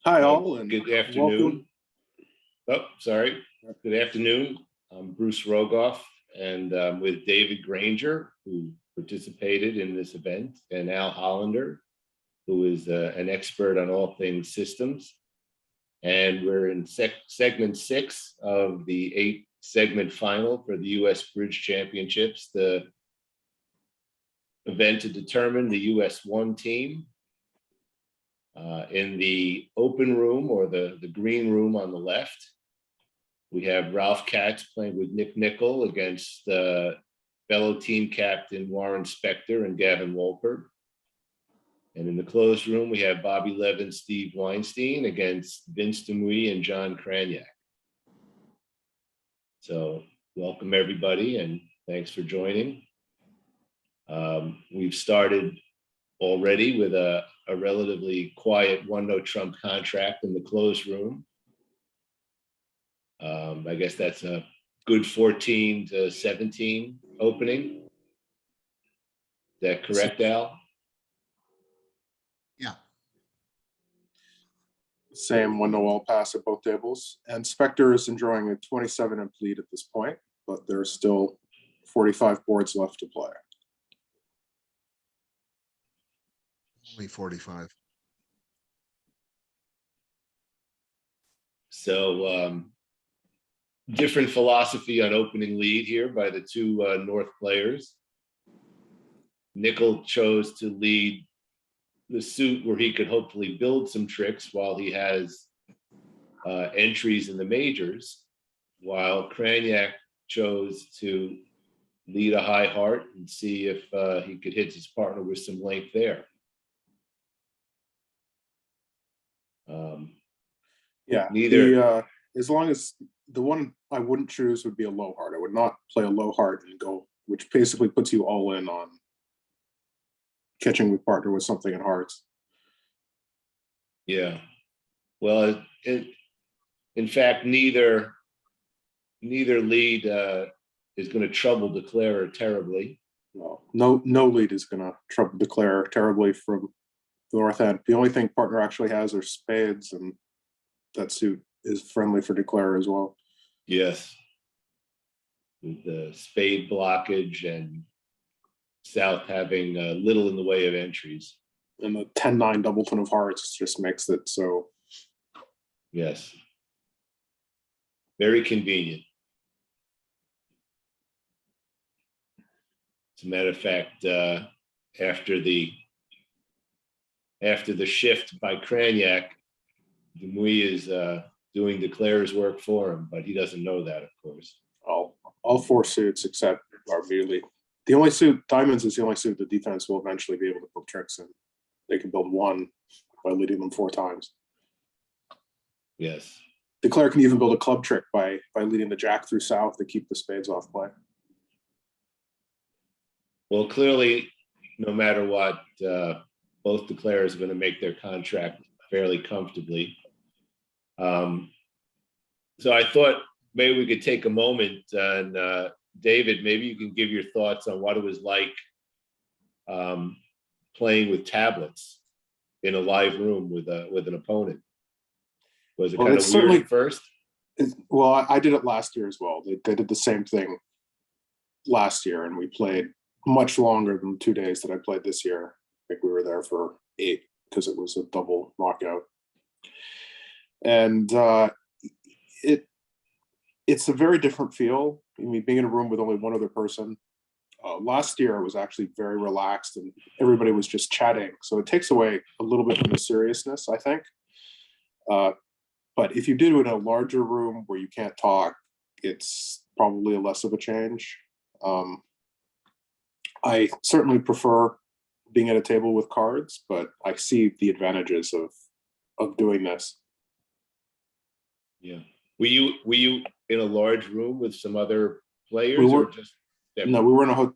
Hi, all, and Good welcome. afternoon. Oh, sorry. Good afternoon. I'm Bruce Rogoff, and I'm with David Grainger, who participated in this event, and Al Hollander, who is an expert on all things systems. And we're in segment 6 of the 8-segment final for the U.S. Bridge Championships, the event to determine the U.S. 1 team. In the open room, or the green room on the left, we have Ralph Katz playing with Nick Nickel against fellow team captain Warren Spector and Gavin Wolpert. And in the closed room, we have Bobby Levin, Steve Weinstein against Vince Demouy and John Kraniak. So welcome everybody, and thanks for joining. We've started already with a relatively quiet 1-no Trump contract in the closed room. I guess that's a good 14-17 opening. Is that correct, Al? Yeah. Same 1-no all pass at both tables. And Spector is enjoying a 27-imp lead at this point, but there's still 45 boards left to play. Only 45. So different philosophy on opening lead here by the two North players. Nickel chose to lead the suit where he could hopefully build some tricks while he has entries in the majors, while Kraniak chose to lead a high heart and see if he could hit his partner with some length there. Neither. As long as the one I wouldn't choose would be a low heart. I would not play a low heart and go, which basically puts you all in on catching the partner with something in hearts. Yeah. Well, in fact, neither lead is going to trouble declare terribly. Well, no lead is going to trouble declare terribly from the north end. The only thing partner actually has are spades, and that suit is friendly for declare as well. Yes. With the spade blockage and South having little in the way of entries. And the 10-9 doubleton of hearts just makes it so. Yes. Very convenient. As a matter of fact, after the shift by Kraniak, Demouy is doing declare's work for him, but he doesn't know that, of course. All 4 suits except are really the only suit. Diamonds is the only suit the defense will eventually be able to build tricks in. They can build 1 by leading them 4 times. Yes. Declare can even build a club trick by leading the jack through South to keep the spades off play. Well, clearly, no matter what, both declarers are going to make their contract fairly comfortably. So I thought maybe we could take a moment, and David, maybe you can give your thoughts on what it was like playing with tablets in a live room with an opponent. Was it kind of weird at first? Well, I did it last year as well. They did the same thing last year, and we played much longer than the 2 days that I played this year. I think we were there for 8 because it was a double knockout. And it's a very different feel. I mean, being in a room with only one other person. Last year, it was actually very relaxed and everybody was just chatting. So it takes away a little bit from the seriousness, I think. But if you do it in a larger room where you can't talk, it's probably less of a change. I certainly prefer being at a table with cards, but I see the advantages of doing this. Yeah. Were you in a large room with some other players, or just? No, we were in a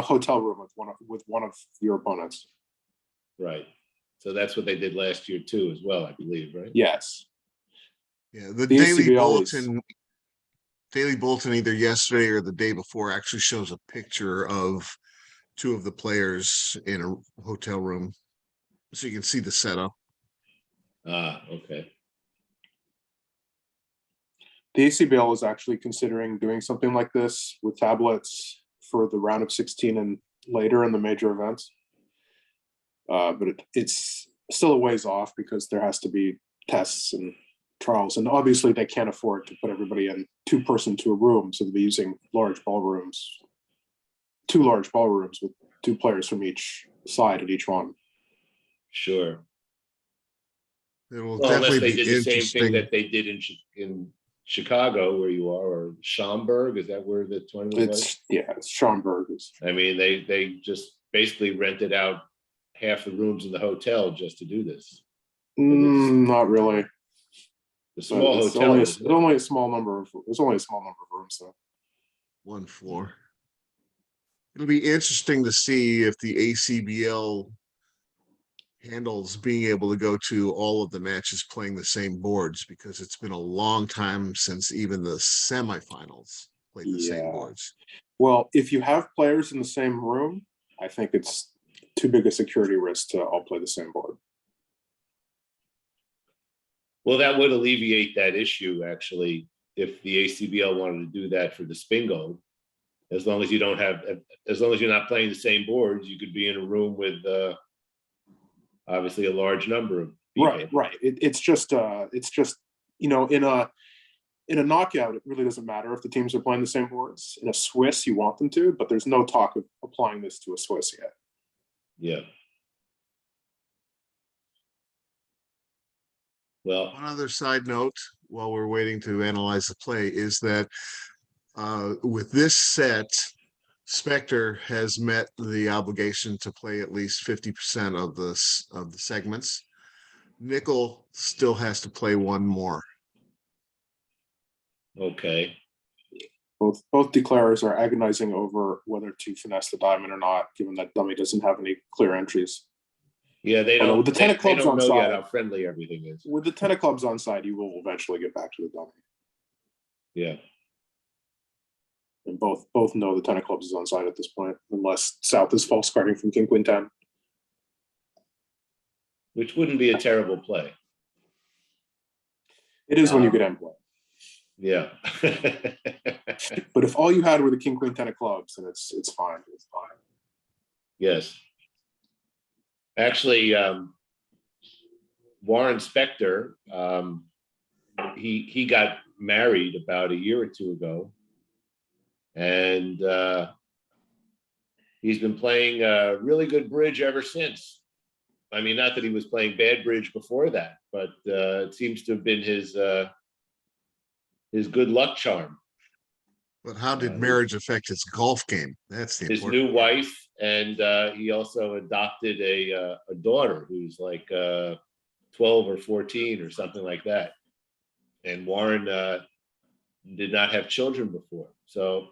hotel room with one of your opponents. Right. So that's what they did last year too, as well, I believe, right? Yes. Yeah, the Daily Bulletin either yesterday or the day before actually shows a picture of 2 of the players in a hotel room, so you can see the setup. Okay. The ACBL is actually considering doing something like this with tablets for the round of 16 and later in the major events. But it's still a ways off because there has to be tests and trials. And obviously they can't afford to put everybody in two-person to a room. So they'll be using large ballrooms, 2 large ballrooms with 2 players from each side at each one. Sure. It will Well, unless definitely they be did the same thing interesting. that they did in Chicago, where you are, or Schaumburg. Is that where the tournament was? It's Schaumburg. I mean, they just basically rented out half the rooms in the hotel just to do this. Not really. The small It's hotel. only a small number of rooms though. 1 floor. It'll be interesting to see if the ACBL handles being able to go to all of the matches playing the same boards, because it's been a long time since even the semifinals played the same boards. Well, if you have players in the same room, I think it's too big a security risk to all play the same board. Well, that would alleviate that issue, actually, if the ACBL wanted to do that for the Spingo. As long as you're not playing the same boards, you could be in a room with obviously a large number of people. Right. It's just in a knockout, it really doesn't matter if the teams are playing the same boards. In a Swiss, you want them to, but there's no talk of applying this to a Swiss yet. Yeah. Well, one other side note while we're waiting to analyze the play is that with this set, Spectre has met the obligation to play at least 50% of the segments. Nickel still has to play 1 more. okay. Both declarers are agonizing over whether to finesse the diamond or not, given that dummy doesn't have any clear entries. Yeah, they don't. With the 10 of clubs on know side, yet how friendly everything is. With the 10 of clubs on side, you will eventually get back to the dummy. Yeah. And both know the 10 of clubs is on side at this point, unless South is false carding from King Queen 10. Which wouldn't be a terrible play. It is when you get end play. Yeah. But if all you had were the King Queen 10 of clubs, then it's fine. It's fine. Yes. Actually, Warren Spector, he got married about a year or 2 ago, and he's been playing really good bridge ever since. I mean, not that he was playing bad bridge before that, but it seems to have been his good luck charm. But how did marriage affect his golf game? That's the his new wife, and he also adopted a daughter who's like 12 or 14 or something like that. And Warren did not have children before, so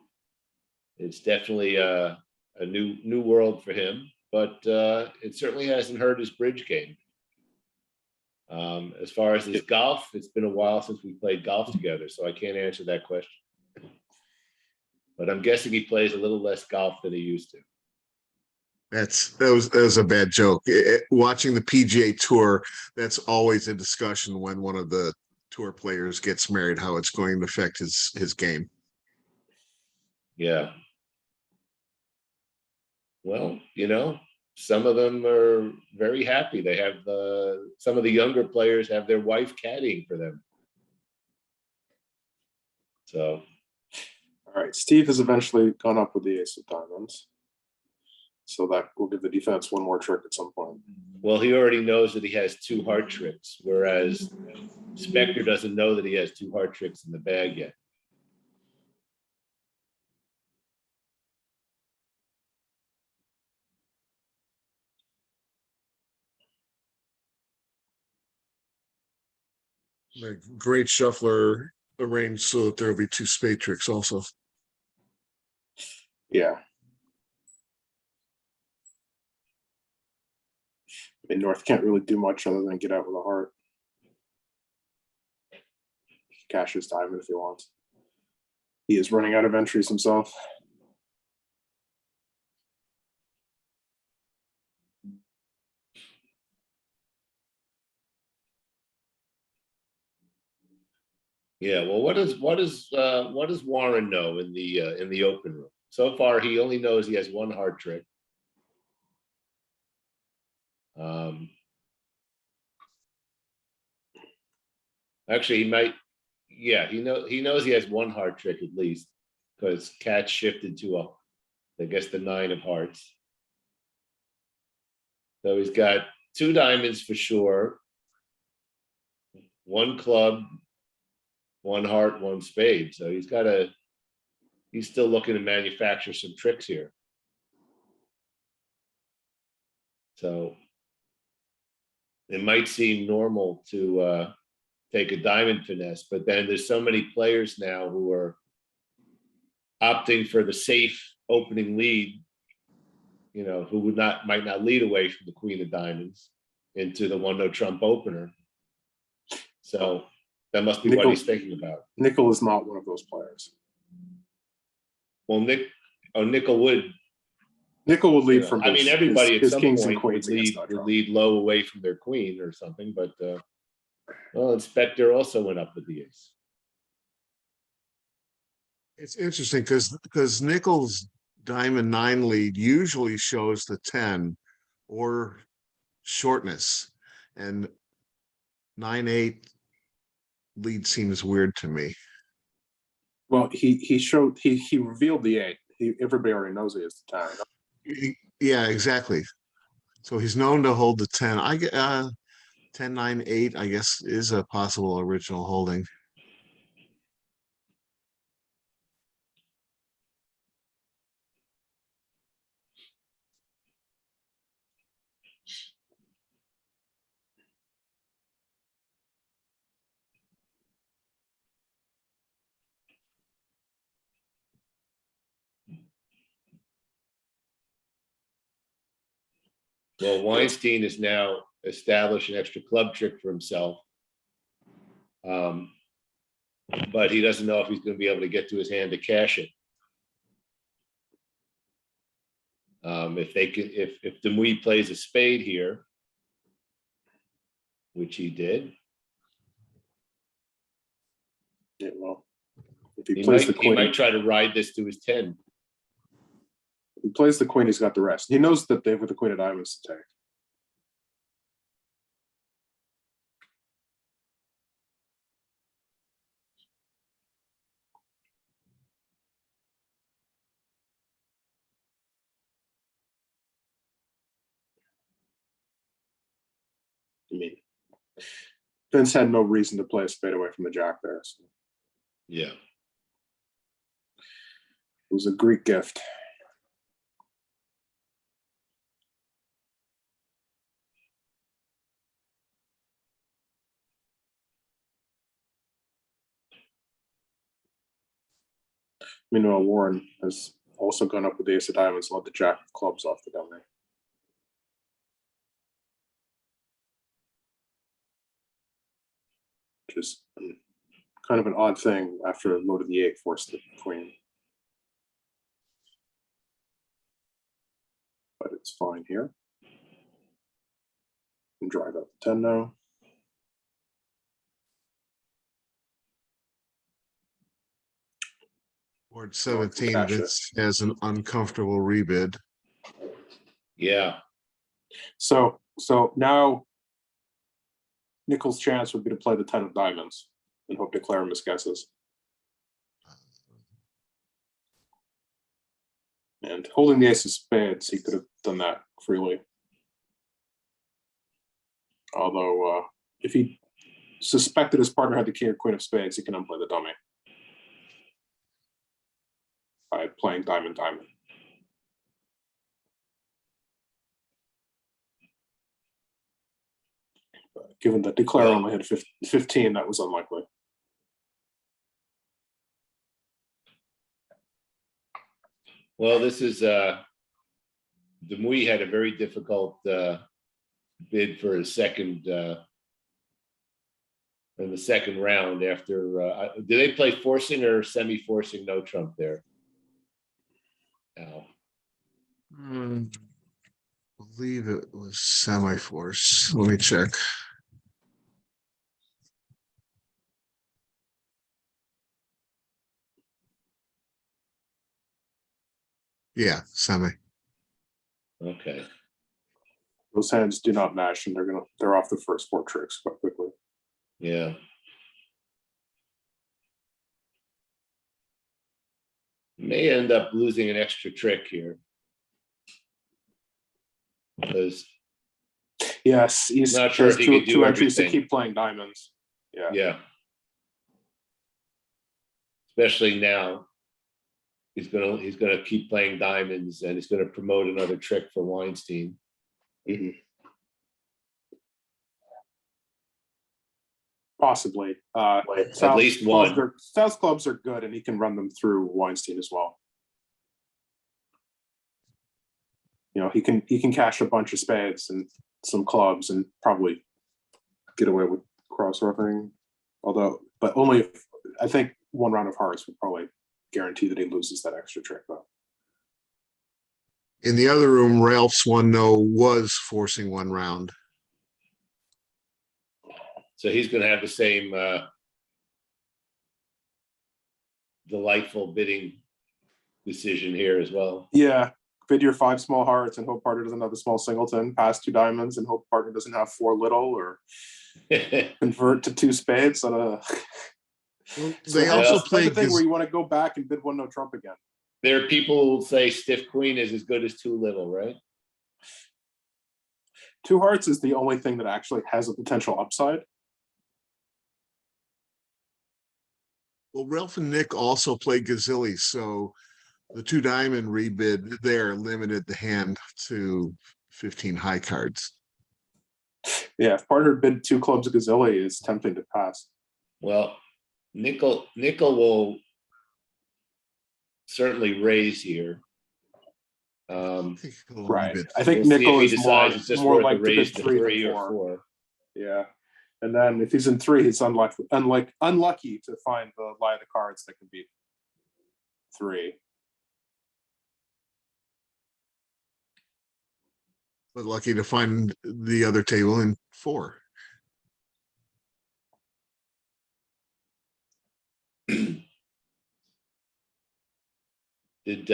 it's definitely a new world for him. But it certainly hasn't hurt his bridge game. As far as his golf, it's been a while since we played golf together, so I can't answer that question. But I'm guessing he plays a little less golf than he used to. That was a bad joke. Watching the PGA Tour, that's always a discussion when one of the tour players gets married, how it's going to affect his game. Yeah. Well, some of them are very happy. They have some of the younger players have their wife caddying for them. So. All right, Steve has eventually gone up with the ace of diamonds. So that will give the defense one more trick at some point. Well, he already knows that he has 2 heart tricks, whereas Spectre doesn't know that he has 2 heart tricks in the bag yet. The great shuffler arranged so that there will be 2 spade tricks also. Yeah. I mean, North can't really do much other than get out with a heart. Cash his diamond if he wants. He is running out of entries himself. Yeah, well, what does Warren know in the open room? So far, he only knows he has one hard trick. Actually, he might. Yeah, he knows he has one hard trick at least, because Cat shifted to I guess the 9 of hearts. So he's got 2 diamonds for sure, 1 club, 1 heart, 1 spade. So he's still looking to manufacture some tricks here. So it might seem normal to take a diamond finesse, but then there's so many players now who are opting for the safe opening lead, who might not lead away from the queen of diamonds into the 1 no trump opener. So that must be what he's thinking about. Nickel is not one of those players. Well, Nickel would. Nickel would lead from. Everybody at some kings point and queens would lead low away from their queen or something. But Inspector also went up with the ace. It's interesting because Nickel's diamond 9 lead usually shows the 10 or shortness, and 9-8 lead seems weird to me. Well, he revealed the 8. Everybody already knows he is the 10. Yeah, exactly. So he's known to hold the 10. 10-9-8, I guess, is a possible original holding. Well, Weinstein has now established an extra club trick for himself. But he doesn't know if he's going to be able to get to his hand to cash it. If Demouy plays a spade here, which he did. Yeah, well, if he plays the queen, he might try to ride this to his 10. If he plays the queen, he's got the rest. He knows that they have the queen of diamonds to take. I mean, Vince had no reason to play a spade away from the jack there. So. Yeah. It was a Greek gift. Meanwhile, Warren has also gone up with the ace of diamonds and let the jack of clubs off the dummy. Which is kind of an odd thing after loaded the 8 forced the queen. But it's fine here. And drive up the 10 now. Board 17, Vince has an uncomfortable rebid. Yeah. So now Nickel's chance would be to play the 10 of diamonds and hope to clear him his guesses. And holding the ace of spades, he could have done that freely. Although, if he suspected his partner had the king or queen of spades, he can unplay the dummy by playing diamond. But given that Declare only had 15, that was unlikely. Well, this is Demouy had a very difficult bid for his second in the second round after did they play forcing or semi-forcing no trump there? Al. I believe it was semi-force. Let me check. Yeah, semi. Okay. Those hands do not match, and they're off the first 4 tricks quite quickly. Yeah. May end up losing an extra trick here. Because Yes, he's not sure if he could do two entries to everything. keep playing diamonds. Yeah. Yeah. Especially now. He's gonna keep playing diamonds, and he's gonna promote another trick for Weinstein. Mhm. Possibly. At least one. South clubs are good, and he can run them through Weinstein as well. You know, he can cash a bunch of spades and some clubs and probably get away with cross-roughing. But only if, I think 1 round of hearts would probably guarantee that he loses that extra trick, though. In the other room, Ralph's 1-0 was forcing 1 round. So he's gonna have the same delightful bidding decision here as well. Yeah, bid your 5 small hearts and hope partner doesn't have a small singleton. Pass 2 diamonds and hope partner doesn't have 4 little, or convert to 2 spades. They also play the thing where you want to go back and bid 1 no trump again. There are people who say stiff queen is as good as 2 little, right? 2 hearts is the only thing that actually has a potential upside. Well, Ralph and Nick also play Gazilli, so the 2 diamond rebid there limited the hand to 15 high cards. Yeah, if partner bid 2 clubs of Gazilli, it's tempting to pass. Well, nickel will certainly raise here. Right. I think We'll nickel see if is he decides it's just more worth like a to bid raise to 3 3 than or 4. Yeah. And then if he's in 3, he's unlucky to find the lie of the cards that can beat 3. But lucky to find the other table in 4. Did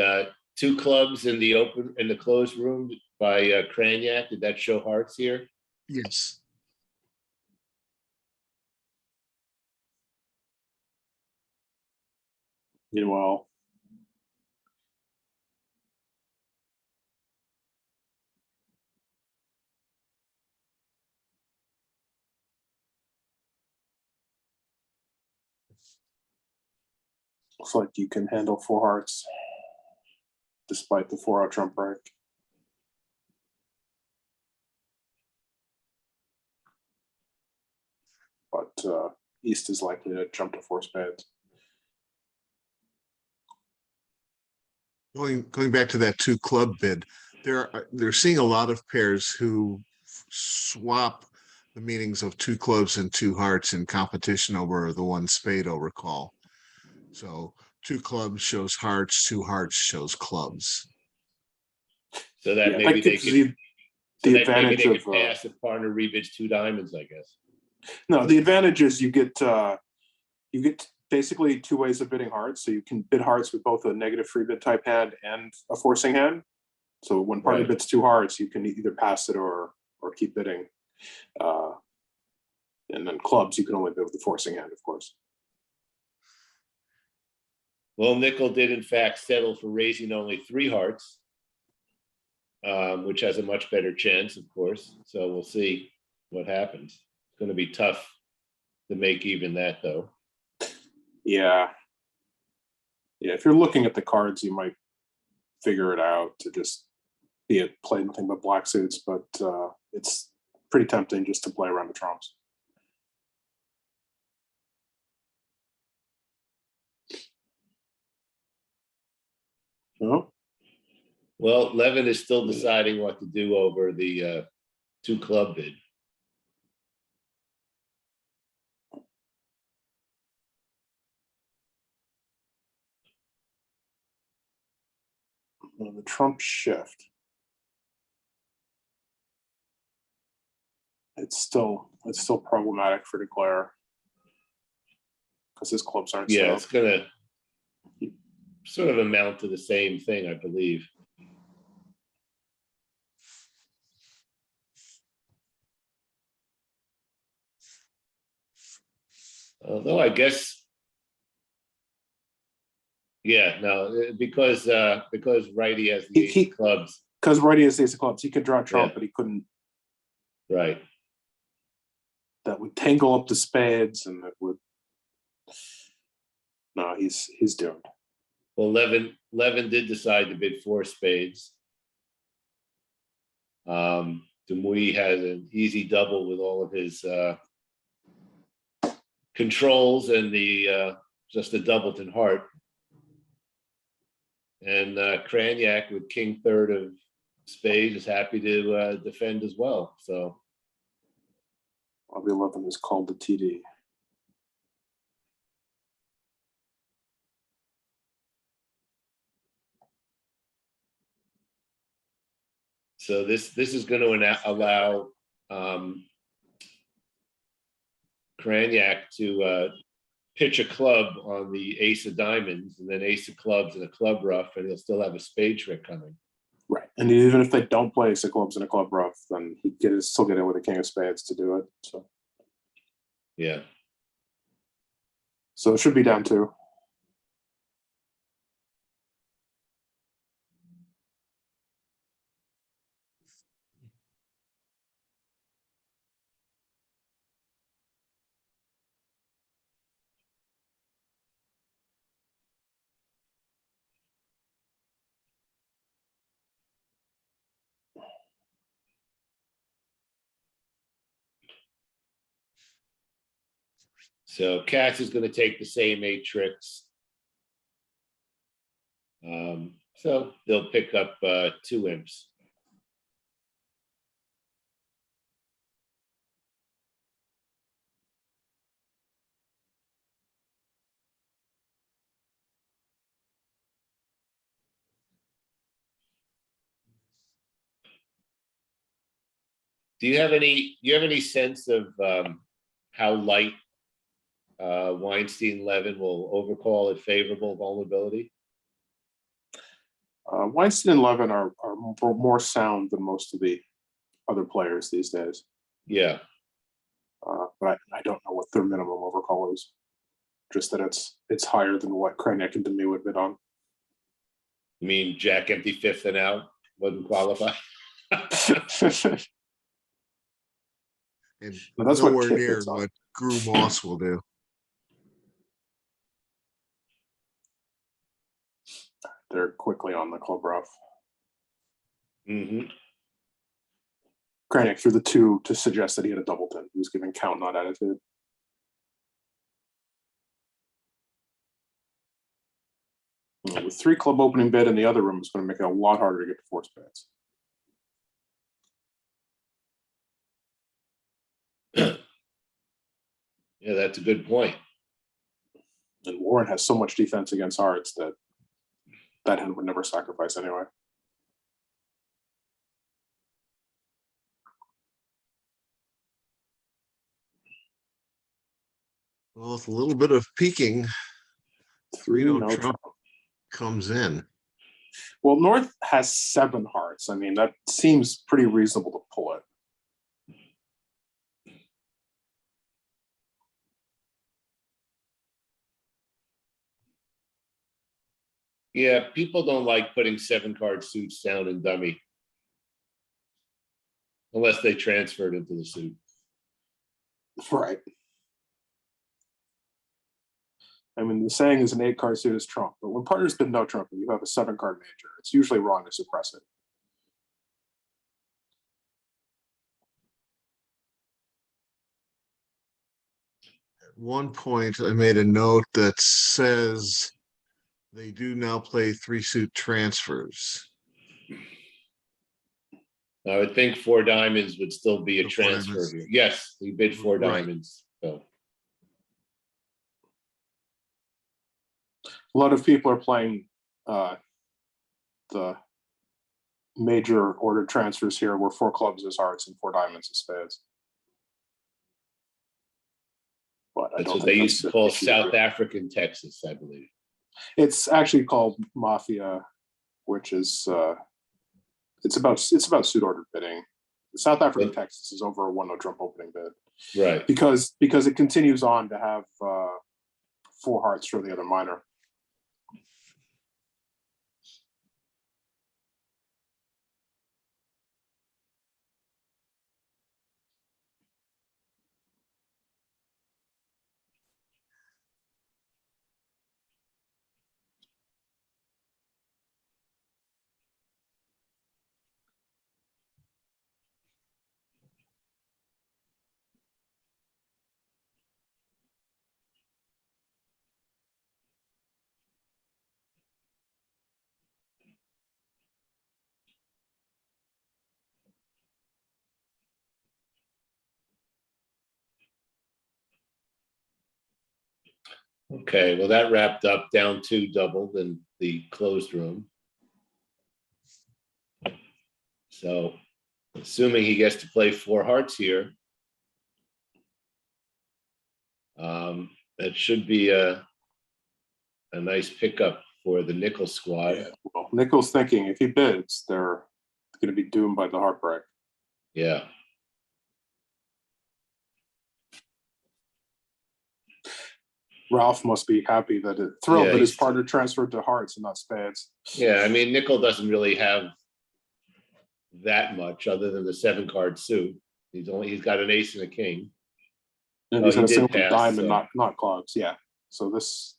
2 clubs in the closed room by Cranyak, did that show hearts here? Yes. Meanwhile, looks like you can handle 4 hearts despite the 4-out trump break. But East is likely to jump to 4 spades. Going back to that 2 club bid, they're seeing a lot of pairs who swap the meanings of 2 clubs and 2 hearts in competition over the 1 spade over call. So 2 clubs shows hearts, 2 hearts shows clubs. So that maybe they could the advantage of pass if partner rebids 2 diamonds, I guess. No, the advantage is you get basically 2 ways of bidding hearts. So you can bid hearts with both a negative free bid type hand and a forcing hand. So when partner bids 2 hearts, you can either pass it or keep bidding. And then clubs, you can only bid with the forcing hand, of course. Well, nickel did in fact settle for raising only 3 hearts, which has a much better chance, of course. So we'll see what happens. It's going to be tough to make even that, though. Yeah. If you're looking at the cards, you might figure it out to just play nothing but black suits, but it's pretty tempting just to play around the trumps. No? Well, Levin is still deciding what to do over the 2 club bid. The trump shift. It's still problematic for Declare because his clubs aren't. Yeah, it's gonna sort of amount to the same thing, I believe. Although I guess, yeah, no, because righty has the ace of clubs. Because righty has the ace of clubs, he could draw trump, Yeah. but he couldn't. Right. That would tangle up the spades, and it would. No, he's doomed. Well, Levin did decide to bid 4 spades. Demouy has an easy double with all of his controls and the just a doubleton heart. And Craniac with king third of spades is happy to defend as well. So Bobby Levin is called the TD. So this is going to allow Craniac to pitch a club on the ace of diamonds, and then ace of clubs and a club rough, and he'll still have a spade trick coming. Right, and even if they don't play ace of clubs and a club rough, then he still get in with a king of spades to do it. So yeah. So it should be down 2. So Katz is going to take the same 8 tricks. So they'll pick up 2 imps. Do you have any sense of how light Weinstein Levin will overcall at favorable vulnerability? Weinstein and Levin are more sound than most of the other players these days. Yeah. But I don't know what their minimum overcall is. Just that it's higher than what Craniac and Demouy would bid on. You mean Jack empty 5th and out wouldn't qualify? And Well, that's what nowhere Kit near bids on. what Gru Moss will do. They're quickly on the club rough. Mm-hmm. Craniac threw the 2 to suggest that he had a doubleton. He was giving count, not attitude. With 3 club opening bid in the other room, it's going to make it a lot harder to get to 4 spades. Yeah, that's a good point. And Warren has so much defense against hearts that hand would never sacrifice anyway. Well, with a little bit of peeking, 3 no no trump trump. comes in. Well, North has 7 hearts. I mean, that seems pretty reasonable to pull it. Yeah, people don't like putting 7-card suits down in dummy unless they transferred into the suit. Right. I mean, the saying is an 8-card suit is trump, but when partners bid no trump and you have a 7-card major, it's usually wrong to suppress it. At one point, I made a note that says they do now play 3-suit transfers. I would think 4 diamonds would still be a The 4 transfer diamonds. here. Yes, he bid 4 Right. diamonds. So A lot of people are playing the major order transfers here where 4 clubs is hearts and 4 diamonds is spades. But I that's don't what think they used to that's call the issue South here. African Texas, I believe. It's actually called Mafia, which is it's about suit order bidding. South African But- Texas is over a 1 no trump opening bid. Right. because it continues on to have 4 hearts for the other minor. Okay, well, that wrapped up down 2 doubled in the closed room. So assuming he gets to play 4 hearts here, that should be a nice pickup for the nickel squad. Yeah, well, nickel's thinking if he bids, they're going to be doomed by the heartbreak. Yeah. Ralph must be happy thrilled Yeah, that his partner transferred to hearts and not spades. Yeah, I mean, nickel doesn't really have that much other than the 7-card suit. He's got an ace and a king. And Oh, he's he got a did single pass, diamond, so- not clubs. Yeah. So this.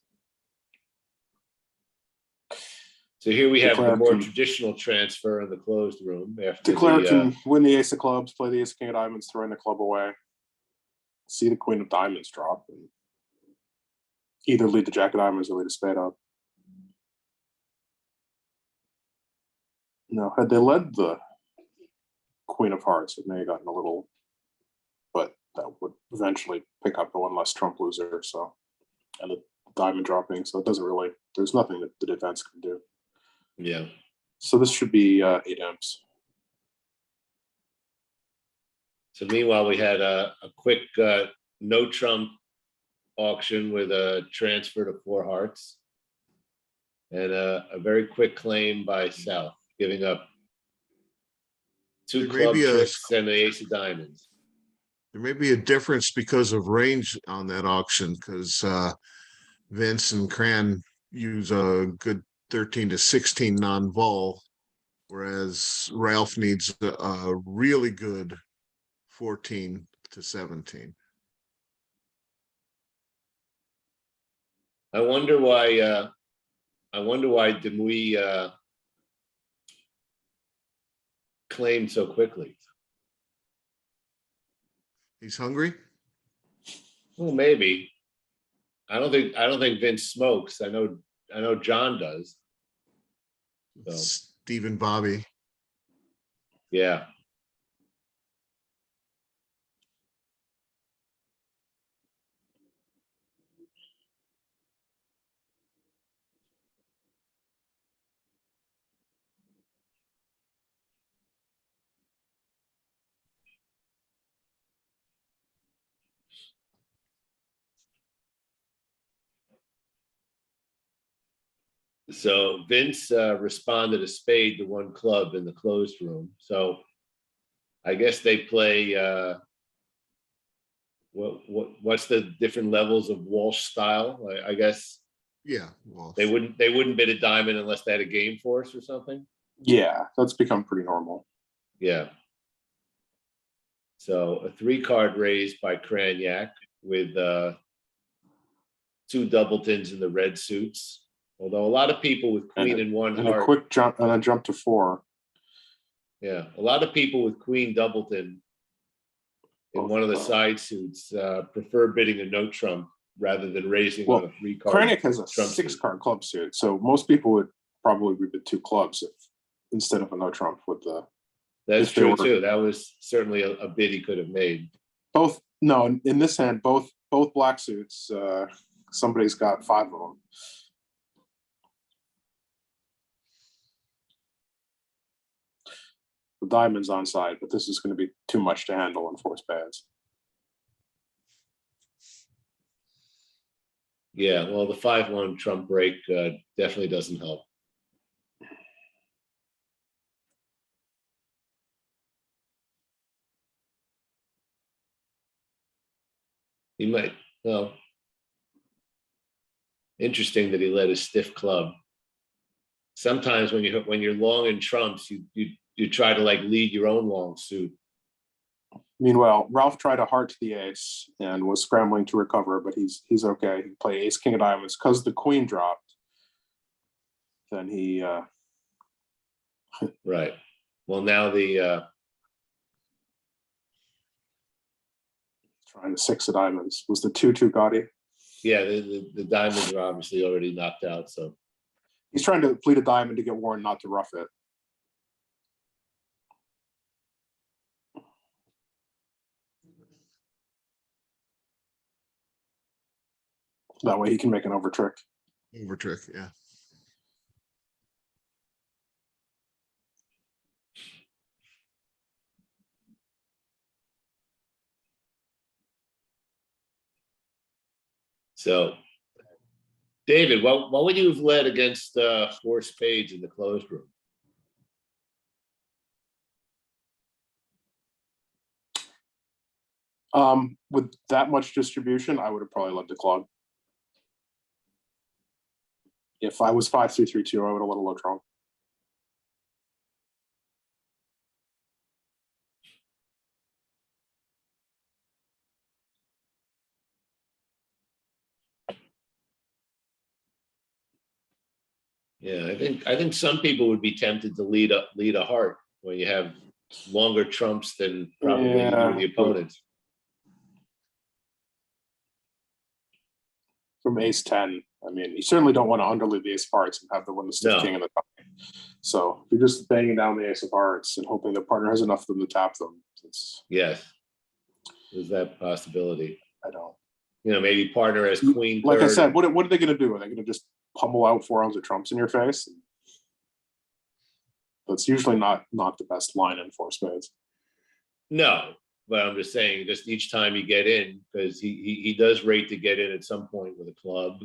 So here we have the Declare more can- traditional transfer in the closed room after Declare the, can win the ace of clubs, play the ace of king of diamonds, throwing the club away. See the queen of diamonds drop, and either lead the jack of diamonds or lead a spade up. No, had they led the queen of hearts, it may have gotten a little, but that would eventually pick up the one less trump loser. So, and the diamond dropping, so it doesn't really. There's nothing that the defense can do. yeah. So this should be 8 imps. So meanwhile, we had a quick no trump auction with a transfer to 4 hearts and a very quick claim by South, giving up 2 There may club be a- tricks and the ace of diamonds. There may be a difference because of range on that auction, because Vince and Cran use a good 13 to 16 non-vol, whereas Ralph needs a really good 14 to 17. I wonder why Demouy claimed so quickly. He's hungry? Well, maybe. I don't think Vince smokes. I know John does. So Steve and Bobby. yeah. So Vince responded a spade to 1 club in the closed room. So I guess they play what's the different levels of Walsh style? I guess Yeah, well, they wouldn't bid a diamond unless they had a game force or something. Yeah, that's become pretty normal. Yeah. So a 3-card raise by Cranyak with 2 doubletons in the red suits. Although a lot of people with queen and 1 And heart, a quick jump and a jump to 4. yeah, a lot of people with queen doubleton in one of the side suits prefer bidding a no trump rather than raising on a 3-card. Kranich has a trump suit. 6-card club suit, so most people would probably rebid 2 clubs instead of a no trump with the. That's if they true were- too. That was certainly a bid he could have made. Both no, in this hand, both black suits. Somebody's got 5 of them. The diamond's on side, but this is going to be too much to handle in 4 spades. Yeah, well, the 5-1 trump break definitely doesn't help. He might. Well, interesting that he led a stiff club. Sometimes when you're long in trumps, you try to like lead your own long suit. Meanwhile, Ralph tried a heart to the ace and was scrambling to recover, but he's okay. He played ace king of diamonds because the queen dropped. Then he Right. Well, now the trying to six of diamonds was the 2-2 gaudy. yeah, the diamonds are obviously already knocked out. So He's trying to plead a diamond to get Warren not to rough it. That way he can make an over trick. Over trick, yeah. So, David, what would you have led against 4 spades in the closed room? With that much distribution, I would have probably led the club. If I was 5-3-3-2, I would have let a low draw. Yeah, I think some people would be tempted to lead a heart when you have longer trumps than probably you do the opponents. From ace 10, I mean, you certainly don't want to underlead the ace of hearts and have the one the stiff No. king in the top. So you're just banging down the ace of hearts and hoping the partner has enough of them to tap them. Yes, there's that possibility. I don't. Maybe partner has queen. Like I third. said, what are they going to do? Are they going to just pummel out 4 rounds of trumps in your face? That's usually not the best line in 4 spades. No, but I'm just saying, just each time you get in, because he does rate to get in at some point with a club.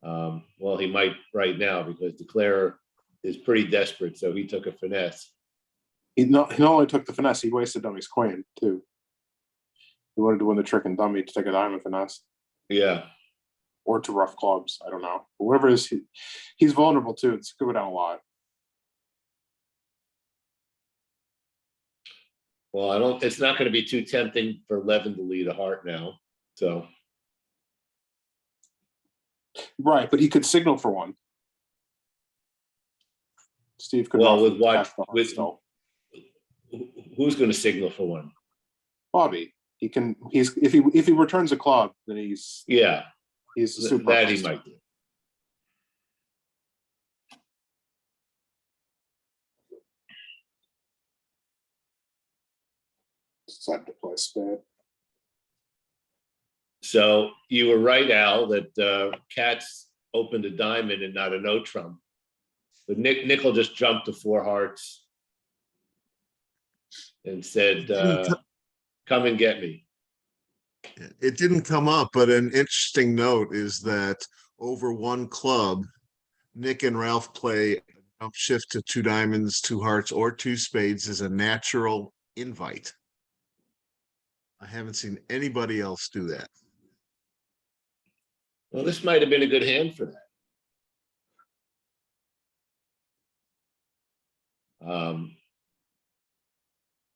Well, he might right now because Declare is pretty desperate, so he took a finesse. He not only took the finesse, he wasted dummy's queen too. He wanted to win the trick and dummy to take a diamond finesse. Yeah. Or to rough clubs. I don't know. But whatever it is, he's vulnerable too. It's going down a lot. Well, it's not going to be too tempting for Levin to lead a heart now. So. Right, but he could signal for one. Steve could. Well, with what? Who's going to signal for one? Bobby. He can. If he returns a club, then he's. Yeah. He's a super. That he might do. Decided to play spade. So you were right, Al, that Katz opened a diamond and not a no trump. But Nickel just jumped to 4 hearts and said, come and get me. It didn't come up, but an interesting note is that over 1 club, Nick and Ralph play jump shift to 2 diamonds, 2 hearts, or 2 spades is a natural invite. I haven't seen anybody else do that. Well, this might have been a good hand for that.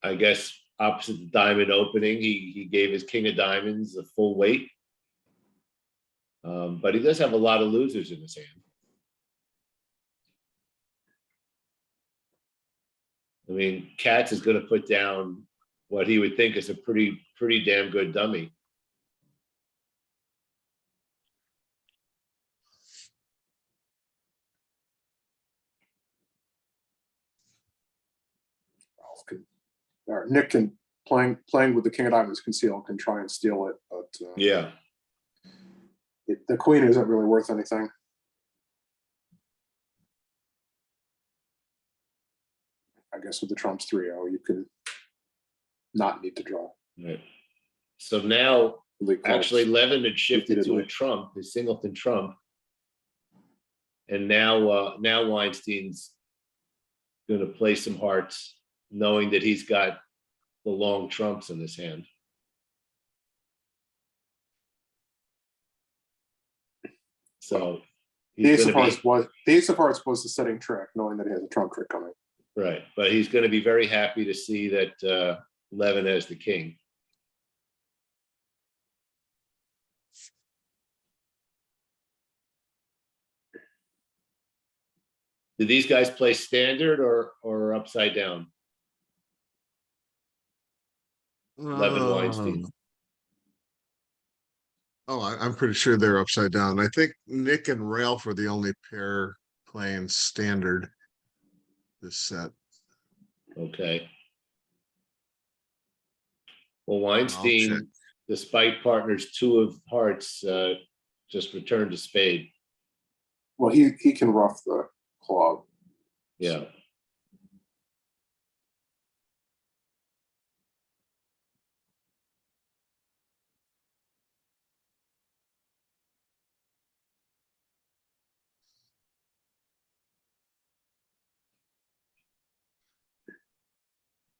I guess opposite the diamond opening, he gave his king of diamonds a full weight. But he does have a lot of losers in his hand. I mean, Katz is going to put down what he would think is a pretty damn good dummy. Nick can playing with the king of diamonds concealed can try and steal it, but yeah, the queen isn't really worth anything. I guess with the trumps 3-0, you can not need to draw. Right. So now, actually, Levin had shifted to a trump, his singleton trump, and now Weinstein's going to play some hearts, knowing that he's got the long trumps in his hand. So The he's ace of going to hearts be was the ace of hearts was the setting trick, knowing that he has a trump trick coming. right, but he's going to be very happy to see that Levin has the king. Did these guys play standard or upside down? Levin Weinstein. I'm pretty sure they're upside down. I think Nick and Ralph were the only pair playing standard this set. Okay. Well, I'll check. Weinstein, despite partners 2 of hearts, just returned to spade. Well, he can rough the club. Yeah.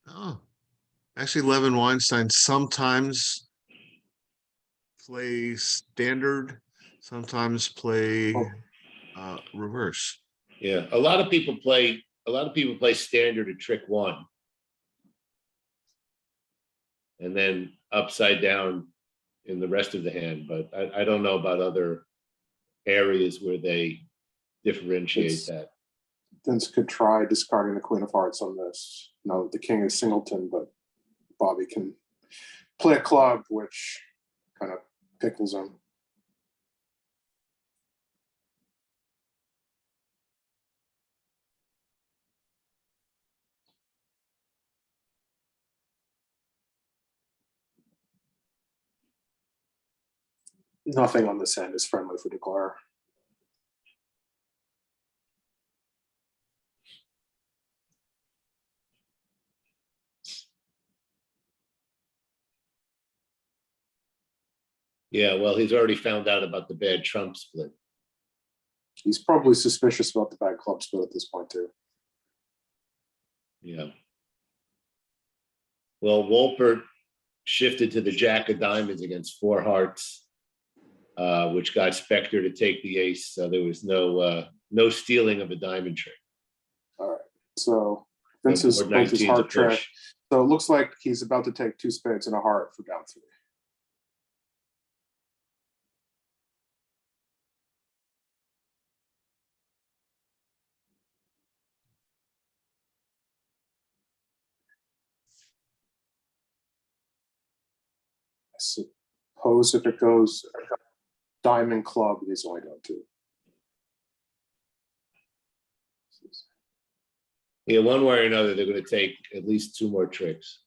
Oh, actually, Levin Weinstein sometimes play standard, sometimes play reverse. Yeah. A lot of people play standard at trick 1. And then upside down in the rest of the hand. But I don't know about other areas where they differentiate that. Vince could try discarding the queen of hearts on this. Now that the king is singleton, but Bobby can play a club, which kind of pickles him. Nothing on this end is friendly for declare. Yeah, well, he's already found out about the bad trump split. He's probably suspicious about the bad club split at this point, too. Yeah. Well, Wolpert shifted to the jack of diamonds against 4 hearts, which got Spector to take the ace. So there was no stealing of a diamond trick. All right. So Vince has built his heart trick. So it looks like he's about to take 2 spades and a heart for down 3. I suppose if it goes diamond club, he's only going 2. Yeah, one way or another, they're going to take at least 2 more tricks.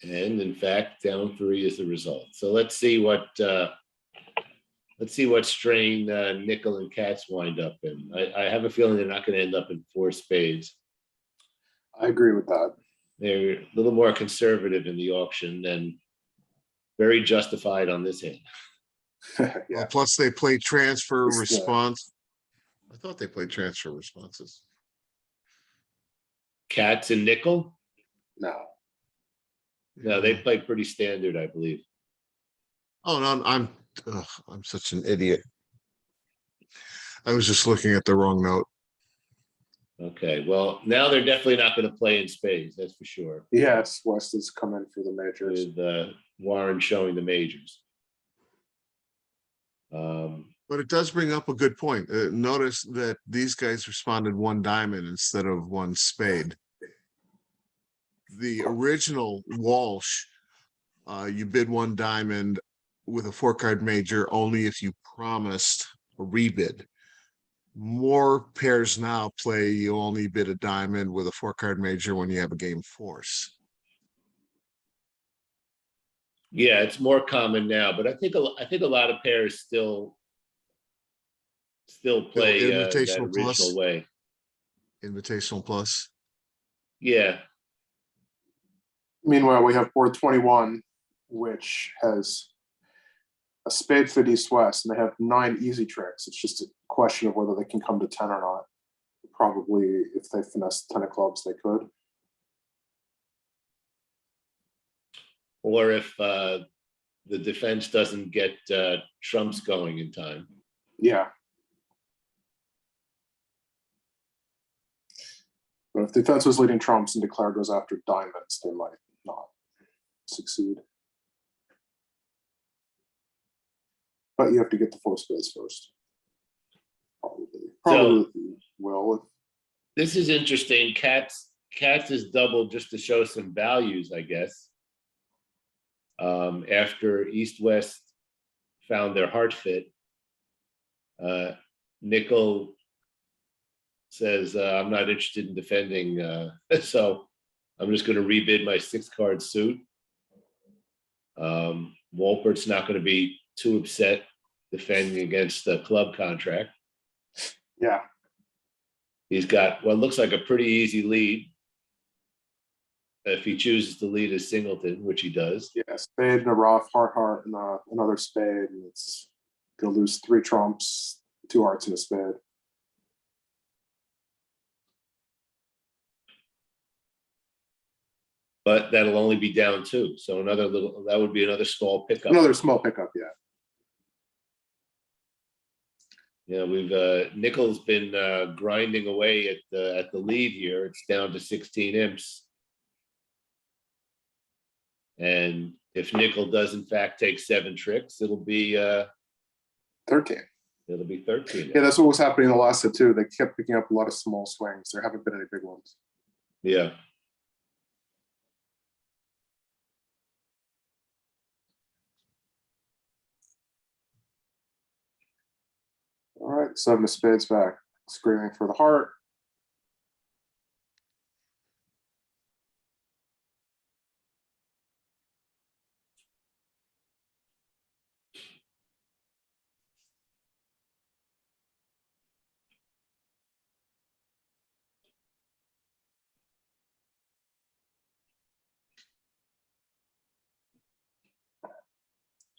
And in fact, down 3 is the result. So let's see what strain nickel and cats wind up in. I have a feeling they're not going to end up in 4 spades. I agree with that. They're a little more conservative in the auction than very justified on this hand. Yeah. Well, plus they play transfer response. I thought they played transfer responses. Cats and nickel? No. No, they play pretty standard, I believe. Oh no, I'm such an idiot. I was just looking at the wrong note. Okay, well, now they're definitely not going to play in spades, that's for sure. Yes, West has come in for the majors. With Warren showing the majors. But it does bring up a good point. Notice that these guys responded 1 diamond instead of 1 spade. The original Walsh, you bid 1 diamond with a 4-card major only if you promised a rebid. More pairs now play you only bid a diamond with a 4-card major when you have a game force. Yeah, it's more common now, but I think a lot of pairs still play that original way. Invitational plus. Yeah. Meanwhile, we have board 21, which has a spade for East West, and they have 9 easy tricks. It's just a question of whether they can come to 10 or not. probably, if they finesse 10 of clubs, they could. Or if the defense doesn't get trumps going in time. Yeah. But if defense was leading trumps and declare goes after diamonds, they might not succeed. But you have to get the 4 spades first. Probably will. This is interesting. Cats is doubled just to show some values, I guess. After East-West found their heart fit, Nickel says, I'm not interested in defending, so I'm just going to rebid my 6-card suit. Wolpert's not going to be too upset defending against the club contract. Yeah. He's got what looks like a pretty easy lead if he chooses to lead as singleton, which he does. Yeah, spade and a rough, heart, and another spade. And it's going to lose 3 trumps, 2 hearts, and a spade. But that'll only be down 2. So that would be another small pickup. Another small pickup, yeah. Yeah, we've Nickel's been grinding away at the lead here. It's down to 16 imps. And if Nickel does in fact take 7 tricks, it'll be 13. It'll be 13. Yeah, that's what was happening in the last set too. They kept picking up a lot of small swings. There haven't been any big ones. Yeah. All right, 7 of spades back, screaming for the heart.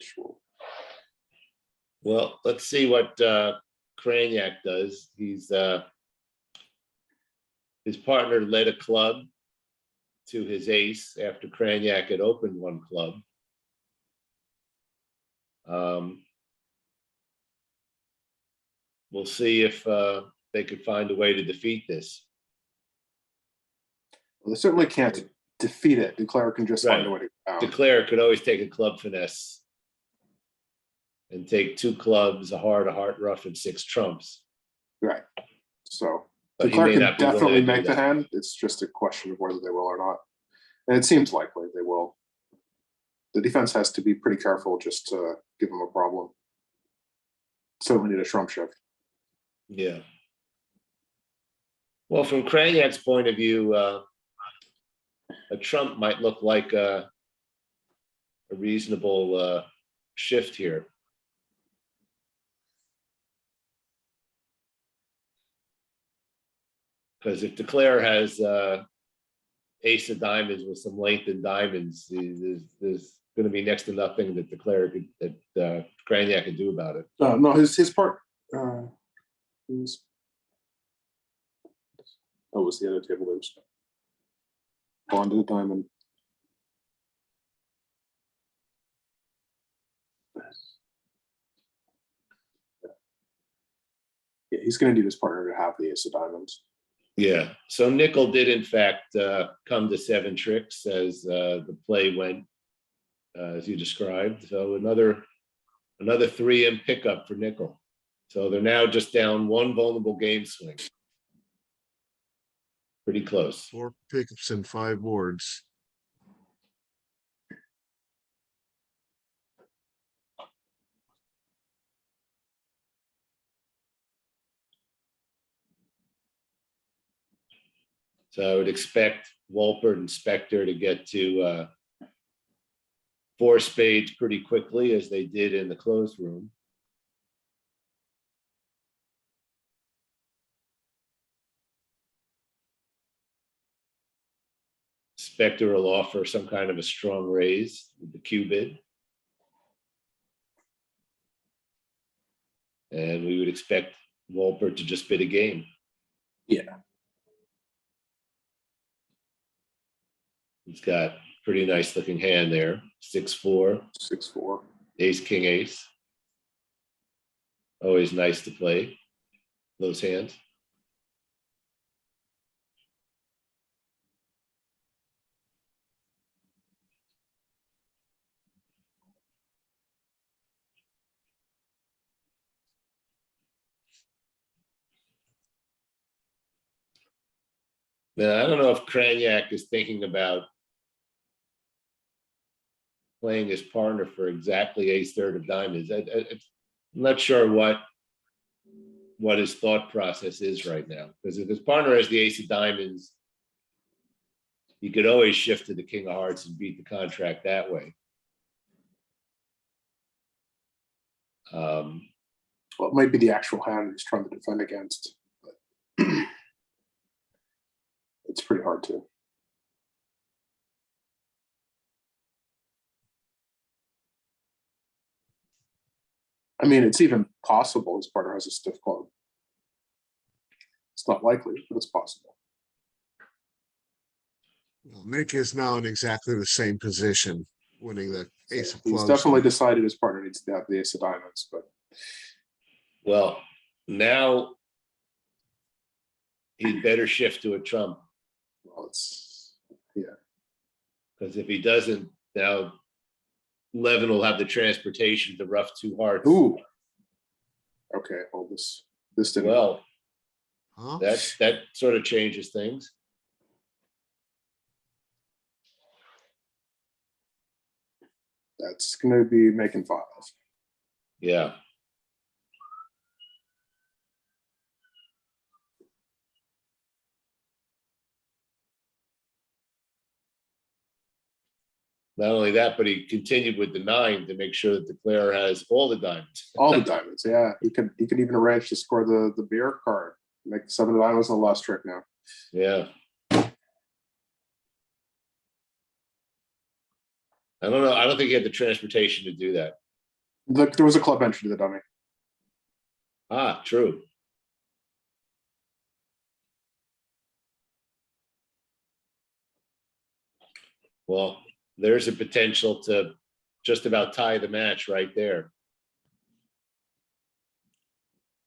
Sure. Well, let's see what Grainger does. He's his partner led a club to his ace after Grainger had opened 1 club. We'll see if they could find a way to defeat this. Well, they certainly can't defeat it. Declare can just find a way to go down. Declare could always take a club finesse and take 2 clubs, a heart rough, and 6 trumps. Right. So But Declare can not be willing definitely to do make the that. hand. It's just a question of whether they will or not. And it seems likely they will. The defense has to be pretty careful just to give them a problem. So we need a trump shift. Yeah. Well, from Grainger's point of view, a trump might look like a reasonable shift here. Because if Declare has ace of diamonds with some length in diamonds, there's going to be next to nothing that Declare could, that Grainger can do about it. No, his part. Oh, was the other table loose? Pawn to the diamond. Yeah, he's going to need his partner to have the ace of diamonds. Yeah. So Nickel did in fact come to 7 tricks as the play went as you described. So another 3 in pickup for Nickel. So they're now just down 1 vulnerable game swing. Pretty close. 4 pickups and 5 boards. So I would expect Wolpert and Spector to get to 4 spades pretty quickly, as they did in the closed room. Spector will offer some kind of a strong raise with the Q bid. And we would expect Wolpert to just bid a game. Yeah. He's got pretty nice looking hand there. 6-4, 6-4. ace, king, ace. Always nice to play those hands. Now, I don't know if Grainger is thinking about playing his partner for exactly ace third of diamonds. I'm not sure what his thought process is right now. Because if his partner has the ace of diamonds, he could always shift to the king of hearts and beat the contract that way. Well, it might be the actual hand he's trying to defend against, but it's pretty hard to. I mean, it's even possible his partner has a stiff club. It's not likely, but it's possible. Well, Nick is now in exactly the same position, winning the ace of clubs. He's definitely decided his partner needs to have the ace of diamonds, but Well, now he'd better shift to a trump. well, it's yeah. Because if he doesn't, now Levin will have the transportation to rough two hearts. Ooh. Okay, well this didn't. Well, Huh? that sort of changes things. That's going to be making files. Yeah. Not only that, but he continued with the 9 to make sure that the player has all the diamonds. All the diamonds, yeah. He could even arrange to score the beer card. Make 7 of diamonds in the last trick now. Yeah. I don't know. I don't think he had the transportation to do that. Look, there was a club entry to the dummy. Ah, true. Well, there's a potential to just about tie the match right there.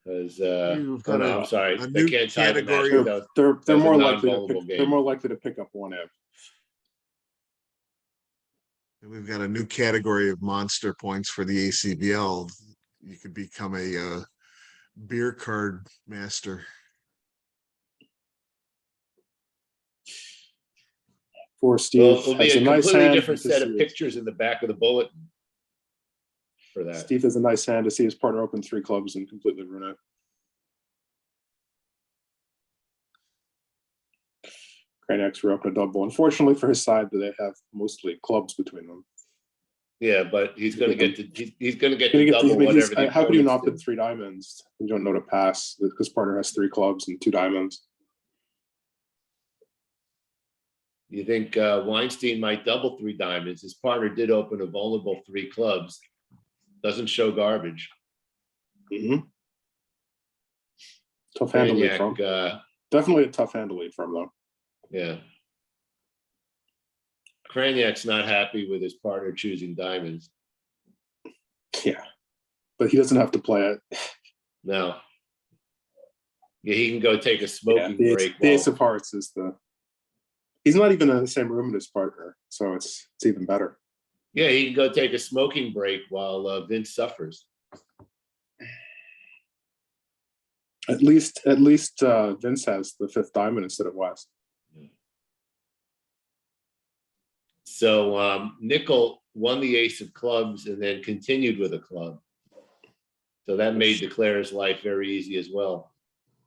Because I'm sorry, they can't tie the match without. They're more likely to non-vulnerable they're game. more likely to pick up 1M. And we've got a new category of monster points for the ACBL. You could become a beer card master. For Steve, Well, it'll be has a nice completely hand different to set of see pictures in the back of the bulletin for that. Steve has a nice hand to see his partner open 3 clubs and completely ruin it. Grainger will open a double. Unfortunately for his side, they have mostly clubs between them. Yeah, but he's going to get to he's going to get to double but whatever the how could you not opponents put 3 diamonds? You don't know to pass. His partner has 3 clubs and 2 diamonds. do. You think Weinstein might double 3 diamonds? His partner did open a vulnerable 3 clubs. Doesn't show garbage. Mm-hmm. Tough hand to lead from. Definitely a tough hand to lead from, though. Yeah. Grainer's not happy with his partner choosing diamonds. Yeah, but he doesn't have to play it. No. Yeah, he can go take a smoking break. The ace of hearts is the. He's not even in the same room as his partner, so it's even better. Yeah, he can go take a smoking break while Vince suffers. At least Vince has the 5th diamond instead of West. So Nickel won the ace of clubs and then continued with a club. So that made Declare's life very easy as well.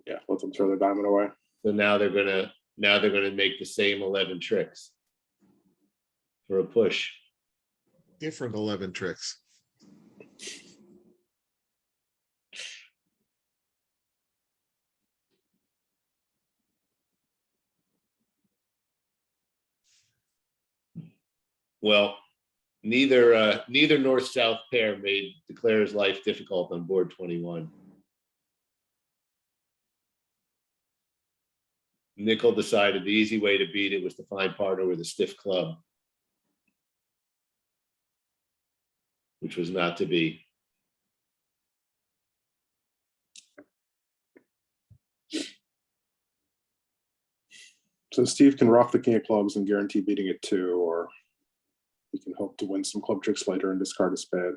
Yeah, let them throw their diamond away. So now they're gonna make the same 11 tricks for a push. Different 11 tricks. Well, neither north-south pair made Declare's life difficult on board 21. Nickel decided the easy way to beat it was to find partner with a stiff club, which was not to be. So Steve can rock the king of clubs and guarantee beating it too, or he can hope to win some club tricks later and discard a spade.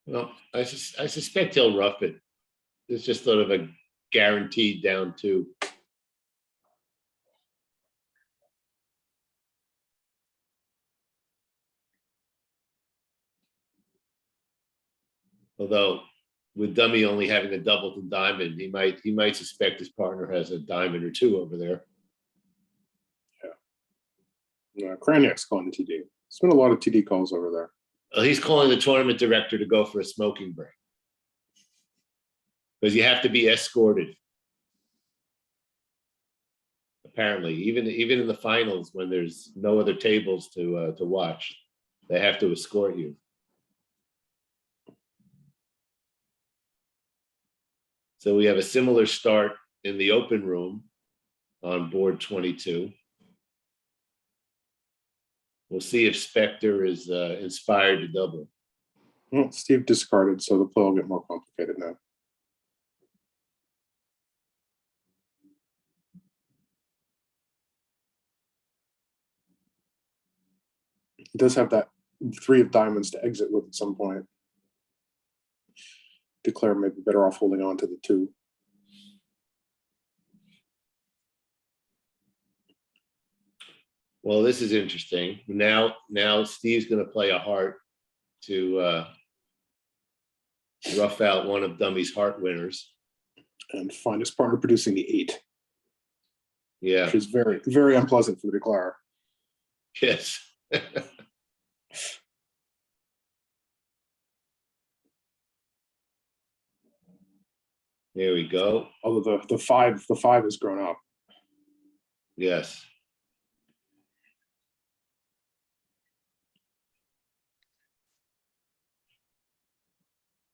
Well, I suspect he'll rough it. It's just sort of a guaranteed down two. Although with dummy only having a double to diamond, he might suspect his partner has a diamond or two over there. Yeah. Kraniak's calling the TD. There's been a lot of TD calls over there. Well, he's calling the tournament director to go for a smoking break because you have to be escorted. Apparently, even in the finals, when there's no other tables to watch, they have to escort you. So we have a similar start in the open room on board 22. We'll see if Spectre is inspired to double. Well, Steve discarded, so the play will get more complicated now. He does have that 3 of diamonds to exit with at some point. Declare may be better off holding on to the 2. Well, this is interesting. Now Steve's going to play a heart to rough out one of Dummy's heart winners. And find his partner producing the 8. Yeah. Which is very, very unpleasant for the declarer. Yes. There we go. Although the 5 has grown up. Yes.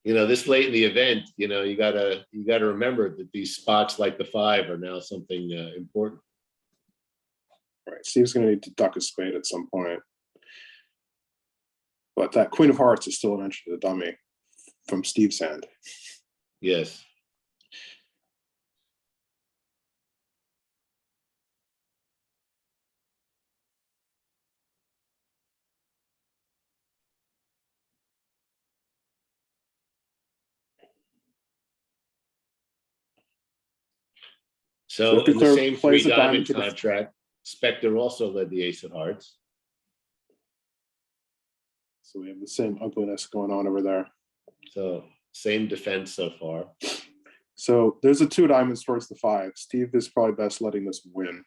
You know, this late in the event, you know, you gotta remember that these spots like the 5 are now something important. Right. Steve's going to need to duck a spade at some point. But that Queen of Hearts is still an entry to the dummy from Steve's hand. Yes. So in the same 3 diamond contract, Spectre also led the ace of hearts. So we have the same ugliness going on over there. So same defense so far. So there's a 2 diamonds towards the 5. Steve is probably best letting this win.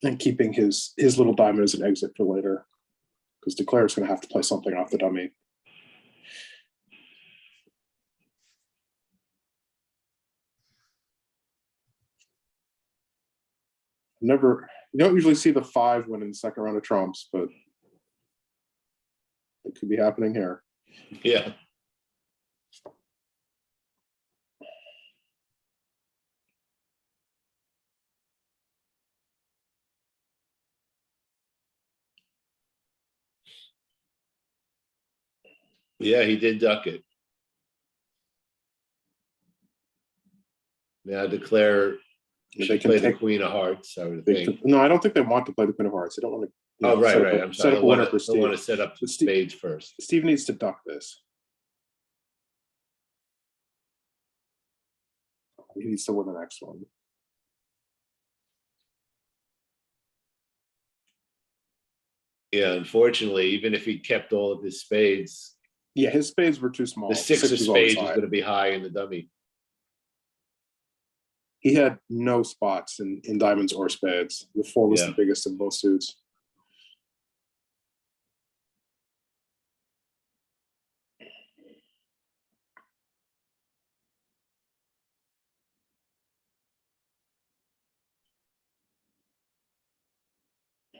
And keeping his little diamond as an exit for later. Because Declare's going to have to play something off the dummy. You don't usually see the 5 win in the second round of trumps, but it could be happening here. Yeah. Yeah, he did duck it. Now Declare should play the Queen of Hearts, I would think. No, I don't think they want to play the Queen of Hearts. They don't want to. Oh, right. I'm sorry. I want to set up the spades first. Steve needs to duck this. He needs to win the next one. Yeah, unfortunately, even if he kept all of his spades. Yeah, his spades were too small. The 6 of spades was going to be high in the dummy. He had no spots in diamonds or spades. The 4 was Yeah. the biggest of both suits.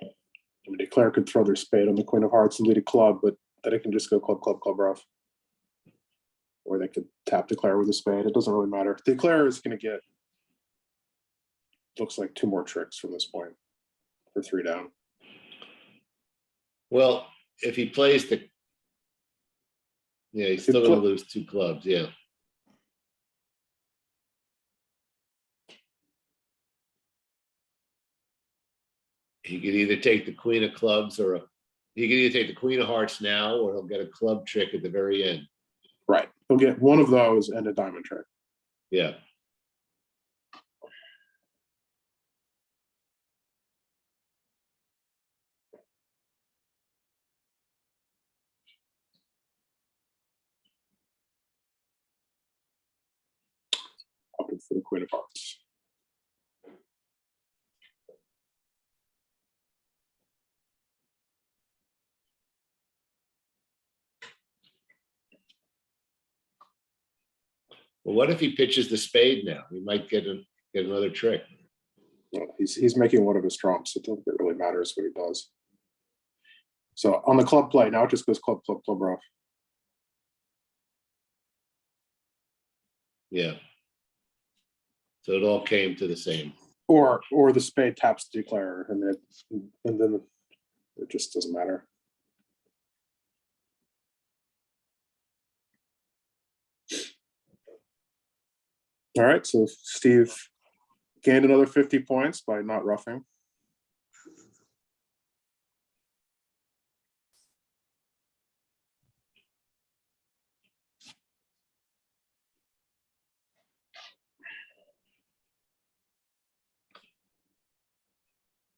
I mean, declare could throw their spade on the queen of hearts and lead a club, but then it can just go club, club, club rough. Or they could tap declare with a spade. It doesn't really matter. Declare is going to get, looks like 2 more tricks from this point for 3 down. Well, if he plays the, yeah, he's still going to lose 2 clubs. Yeah. He could either take the queen of clubs or he could either take the queen of hearts now, or he'll get a club trick at the very end. Right. He'll get one of those and a diamond trick. Yeah. Opting for the queen of hearts. Well, what if he pitches the spade now? He might get another trick. Well, he's making one of his trumps. It doesn't really matters what he does. So on the club play, now it just goes club, club, club rough. Yeah. So it all came to the same. Or the spade taps the declare, and then it just doesn't matter. All right, so Steve gained another 50 points by not roughing.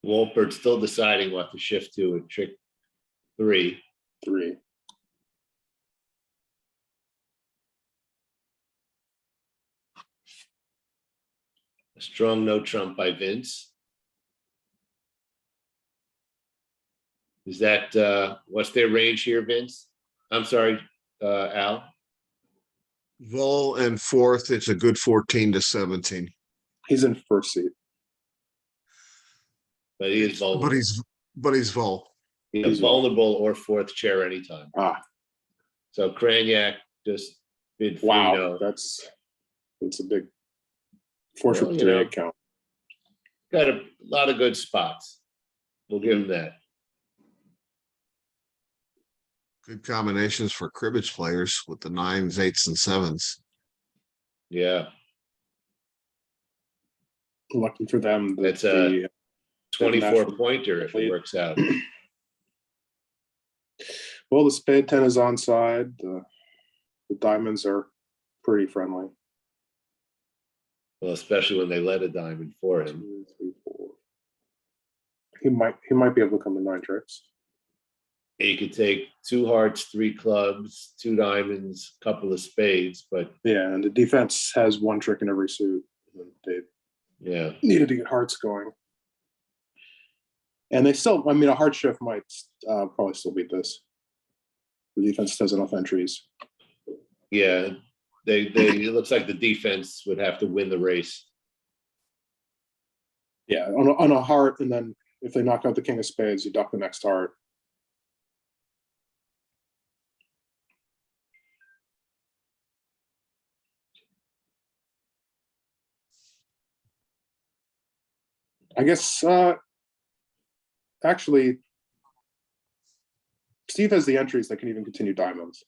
Wolpert's still deciding what to shift to at trick 3. 3. A strong no trump by Vince. Is that what's their range here, Vince? I'm sorry, Al. Vol and 4th, it's a good 14 to 17. He's in first seat. But he is vulnerable. But he's Vol. He's vulnerable or 4th chair anytime. So Craniac just bid 3-0. Wow, that's a big 4 trip 3 count. Got a lot of good spots. We'll give him that. Good combinations for cribbage players with the 9s, 8s, and 7s. Yeah. Lucky for them. That's a 24-pointer if it works out. Well, the spade 10 is onside. The diamonds are pretty friendly. Well, especially when they let a diamond for him. 2, 3, 4. He might be able to come to 9 tricks. He could take 2 hearts, 3 clubs, 2 diamonds, couple of spades, but yeah, and the defense has 1 trick in every suit. They needed to get hearts going. And they still, I mean, a heart shift might probably still beat this. The defense has enough entries. Yeah, it looks like the defense would have to win the race. Yeah, on a heart, and then if they knock out the king of spades, you duck the next heart. I guess actually Steve has the entries that can even continue diamonds.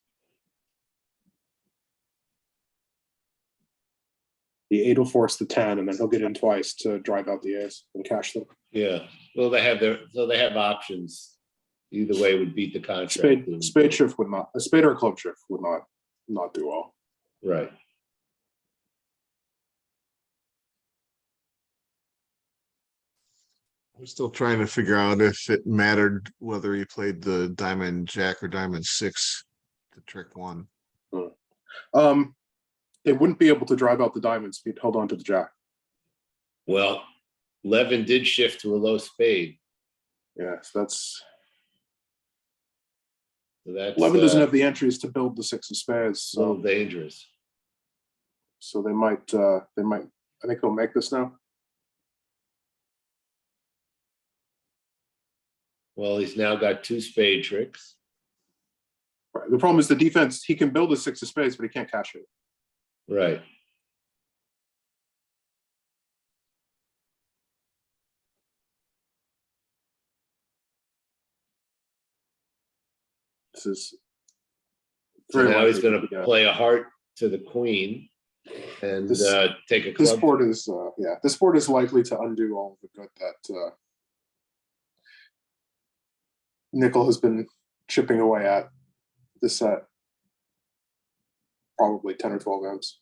The 8 will force the 10, and then he'll get in twice to drive out the ace and cash them. Yeah. Well, they have options. Either way would beat the contract. Spade shift would not. A spade or a club shift would not do well. Right. I'm still trying to figure out if it mattered whether he played the diamond jack or diamond 6 to trick 1. It wouldn't be able to drive out the diamonds if he'd held on to the jack. Well, Levin did shift to a low spade. Yeah, so that's So that's 11 doesn't have the entries to build the 6 of spades, a little so dangerous. they might I think he'll make this now. Well, he's now got 2 spade tricks. Right. The problem is the defense, he can build a 6 of spades, but he can't cash it. Right. This is So very now he's likely going to get. play a heart to the queen and take a club. This board is this board is likely to undo all of the good that Nickel has been chipping away at this set. Probably 10 or 12 amps.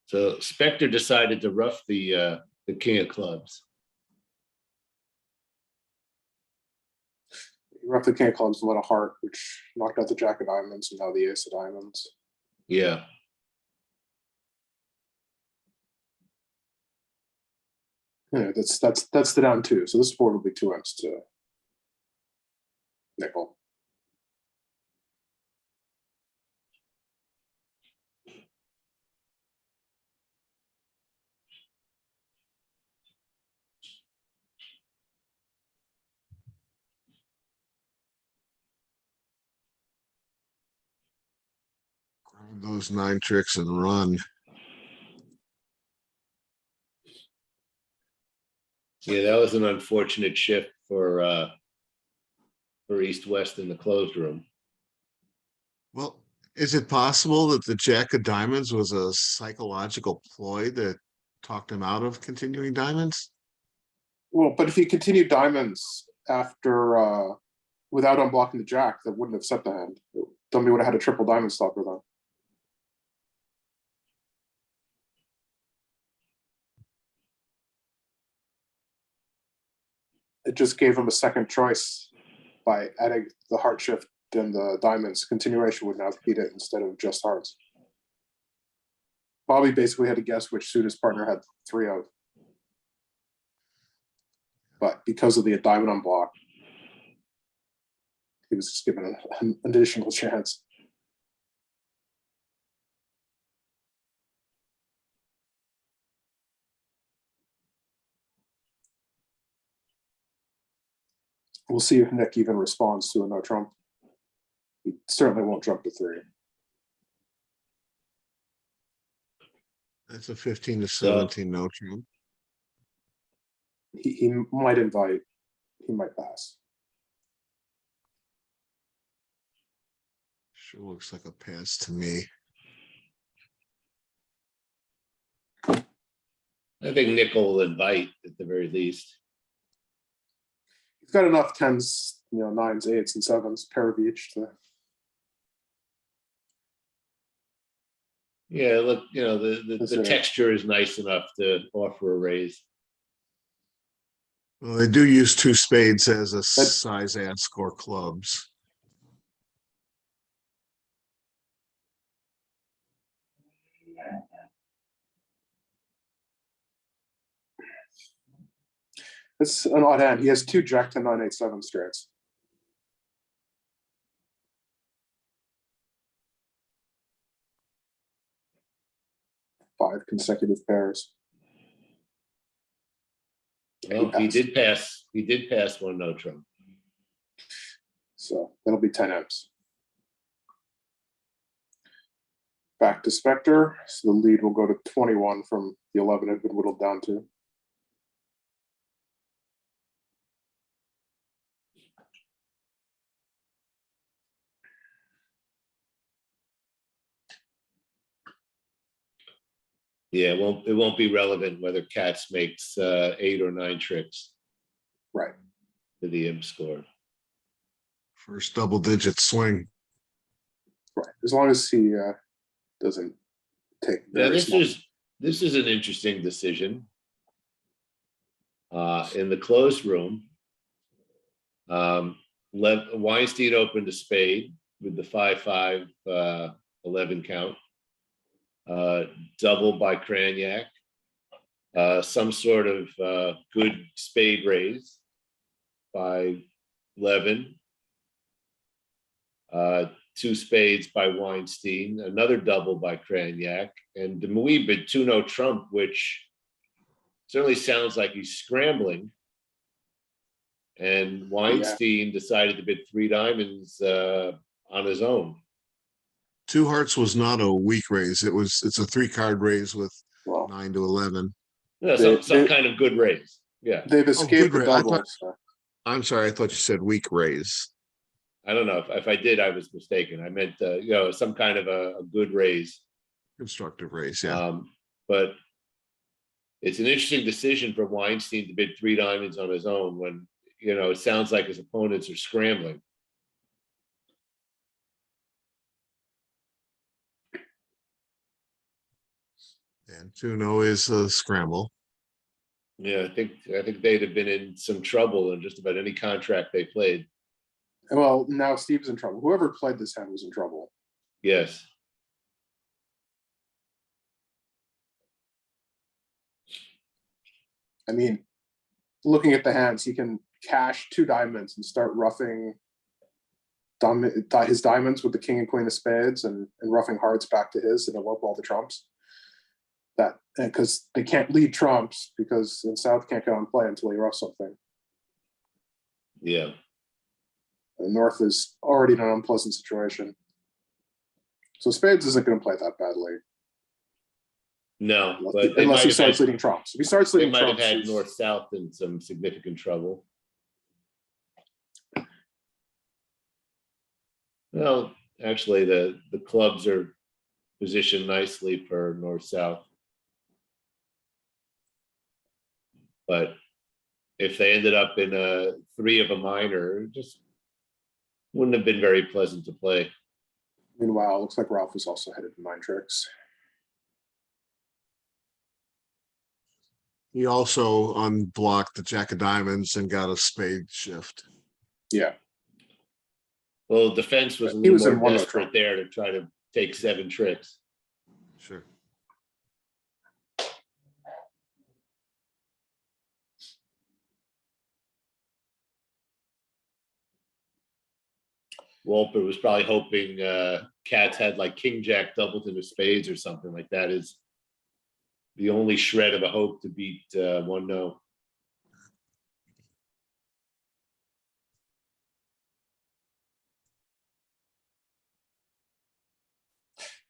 So Spectre decided to rough the king of clubs. Rough the king of clubs and let a heart, which knocked out the jack of diamonds and now the ace of diamonds. Yeah. Yeah, that's the down 2. So this board will be 2 amps to Nickel. Grab those 9 tricks and run. Yeah, that was an unfortunate shift for East-West in the closed room. Well, is it possible that the jack of diamonds was a psychological ploy that talked him out of continuing diamonds? Well, but if he continued diamonds after without unblocking the jack, that wouldn't have set the hand. Dummy would have had a triple diamond stopper then. It just gave him a second choice by adding the heart shift and the diamonds. Continuation would now beat it instead of just hearts. Bobby basically had to guess which suit his partner had 3 of. But because of the diamond unblock, he was just given an additional chance. We'll see if Nick even responds to a no trump. He certainly won't jump to 3. That's a 15 to 17 no trump. He might invite, he might pass. Sure looks like a pass to me. I think Nickel will invite at the very least. He's got enough 10s, 9s, 8s, and 7s, pair of each to. Yeah, look, the texture is nice enough to offer a raise. Well, they do use 2 spades as a size ask or clubs. It's an odd hand. He has 2 jack 10, 9, 8, 7 straights. Five consecutive pairs. Well, he did pass 1 no trump. So that'll be 10 amps. Back to Spectre. So the lead will go to 21 from the 11 it had been whittled down to. Yeah, it won't be relevant whether Katz makes 8 or 9 tricks. Right. To the imp score. First double digit swing. Right. As long as he doesn't take. Yeah, this is an interesting decision. In the closed room, Weinstein opened a spade with the 5-5 11 count, double by Cragnac, some sort of good spade raise by Levin, two spades by Weinstein, another double by Cragnac, and de Muy bid 2-no trump, which certainly sounds like he's scrambling. And Weinstein decided to bid 3 diamonds on his own. 2 hearts was not a weak raise. It's a 3-card raise with 9 to 11. Yeah, some kind of good raise. Yeah. They've escaped the double. I'm sorry, I thought you said weak raise. I don't know if I did, I was mistaken. I meant some kind of a good raise. Constructive raise, yeah. But it's an interesting decision for Weinstein to bid 3 diamonds on his own when it sounds like his opponents are scrambling. And 2-no is a scramble. Yeah, I think they'd have been in some trouble in just about any contract they played. Well, now Steve's in trouble. Whoever played this hand was in trouble. Yes. I mean, looking at the hands, he can cash 2 diamonds and start roughing his diamonds with the king and queen of spades and roughing hearts back to his, and he'll up all the trumps. That because they can't lead trumps because in South can't get on play until he roughs something. Yeah. The North is already in an unpleasant situation. So spades isn't going to play that badly. No, but unless he starts leading trumps. If he starts leading trumps, they might have had North-South in some significant trouble. Well, actually, the clubs are positioned nicely for North-South. But if they ended up in a 3 of a minor, it just wouldn't have been very pleasant to play. Meanwhile, it looks like Ralph is also headed to 9 tricks. He also unblocked the jack of diamonds and got a spade shift. Yeah. Well, defense was a little more desperate there to try to take 7 tricks. Sure. Wolper was probably hoping Katz had like King Jack doubled into spades or something like that. Is the only shred of a hope to beat 1-no.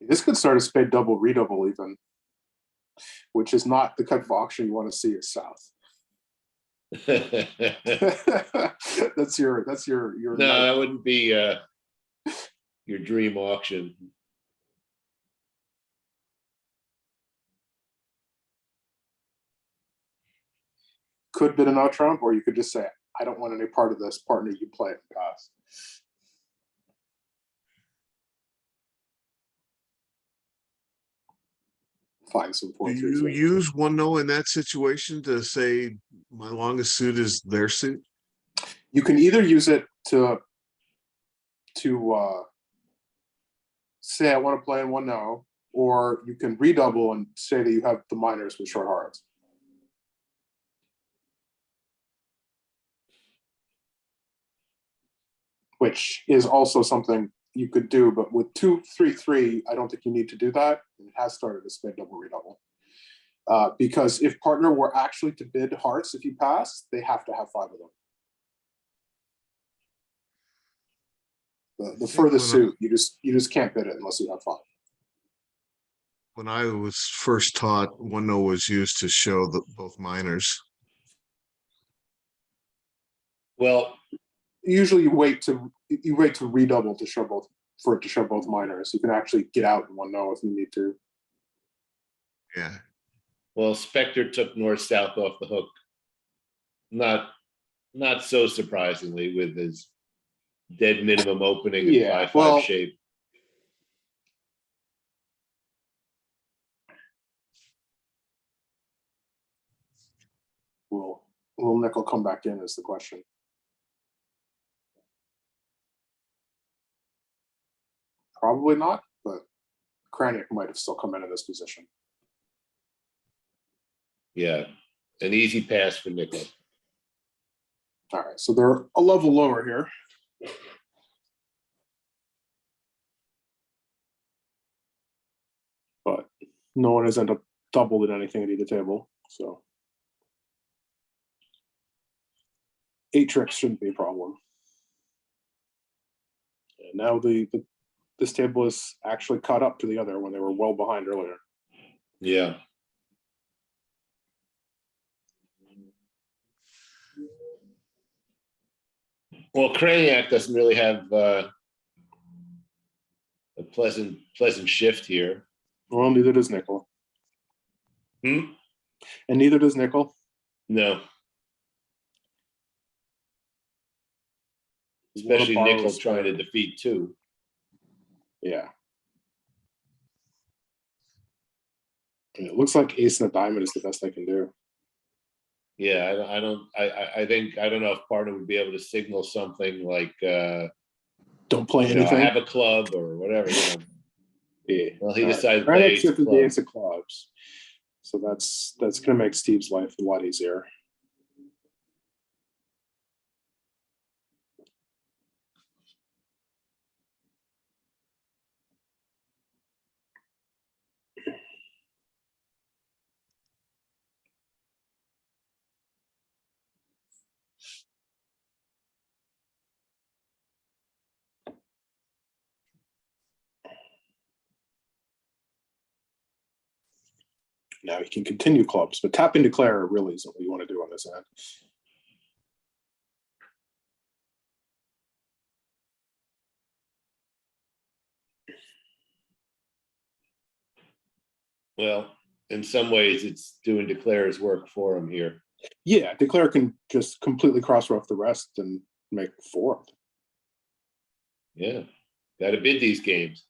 This could start a spade double redouble even, which is not the type of auction you want to see at South. that's your no, that wouldn't be your dream auction. Could bid a no trump, or you could just say, I don't want any part of this, partner, you play it and pass. Find some 4-3. Do you use 1-no in that situation to say my longest suit is their suit? You can either use it to say I want to play in 1-no, or you can redouble and say that you have the minors with short hearts. Which is also something you could do, but with 2-3-3, I don't think you need to do that. It has started a spade double redouble. Because if partner were actually to bid hearts, if you pass, they have to have 5 of them. The furthest suit, you just can't bid it unless you have 5. When I was first taught, 1-no was used to show both minors. Well, usually you wait to redouble to show both, for it to show both minors. You can actually get out in 1-no if you need to. Yeah. Well, Spectre took North-South off the hook. Not so surprisingly with his dead minimum opening and 5-5 shape. We'll Will nickel come back in is the question. Probably not, but Grainger might have still come in this position. Yeah, an easy pass for nickel. All right, so they're a level lower here. But no one has ended up doubled in anything at either table, so 8 tricks shouldn't be a problem. And now this table is actually caught up to the other when they were well behind earlier. Yeah. Well, Kraniak doesn't really have a pleasant shift here. Well, neither does nickel. Hmm? And neither does nickel. No. Especially nickel trying to defeat 2. Yeah. And it looks like ace and a diamond is the best they can do. Yeah, I don't know if partner would be able to signal something like don't play anything. Have a club or whatever. Yeah. Well, he decided to play the ace of clubs. So that's gonna make Steve's life a lot easier. Now he can continue clubs, but tap and declare really isn't what you want to do on this end. Well, in some ways, it's doing declare's work for him here. Yeah, declare can just completely cross-rough the rest and make 4. Yeah, got to bid these games.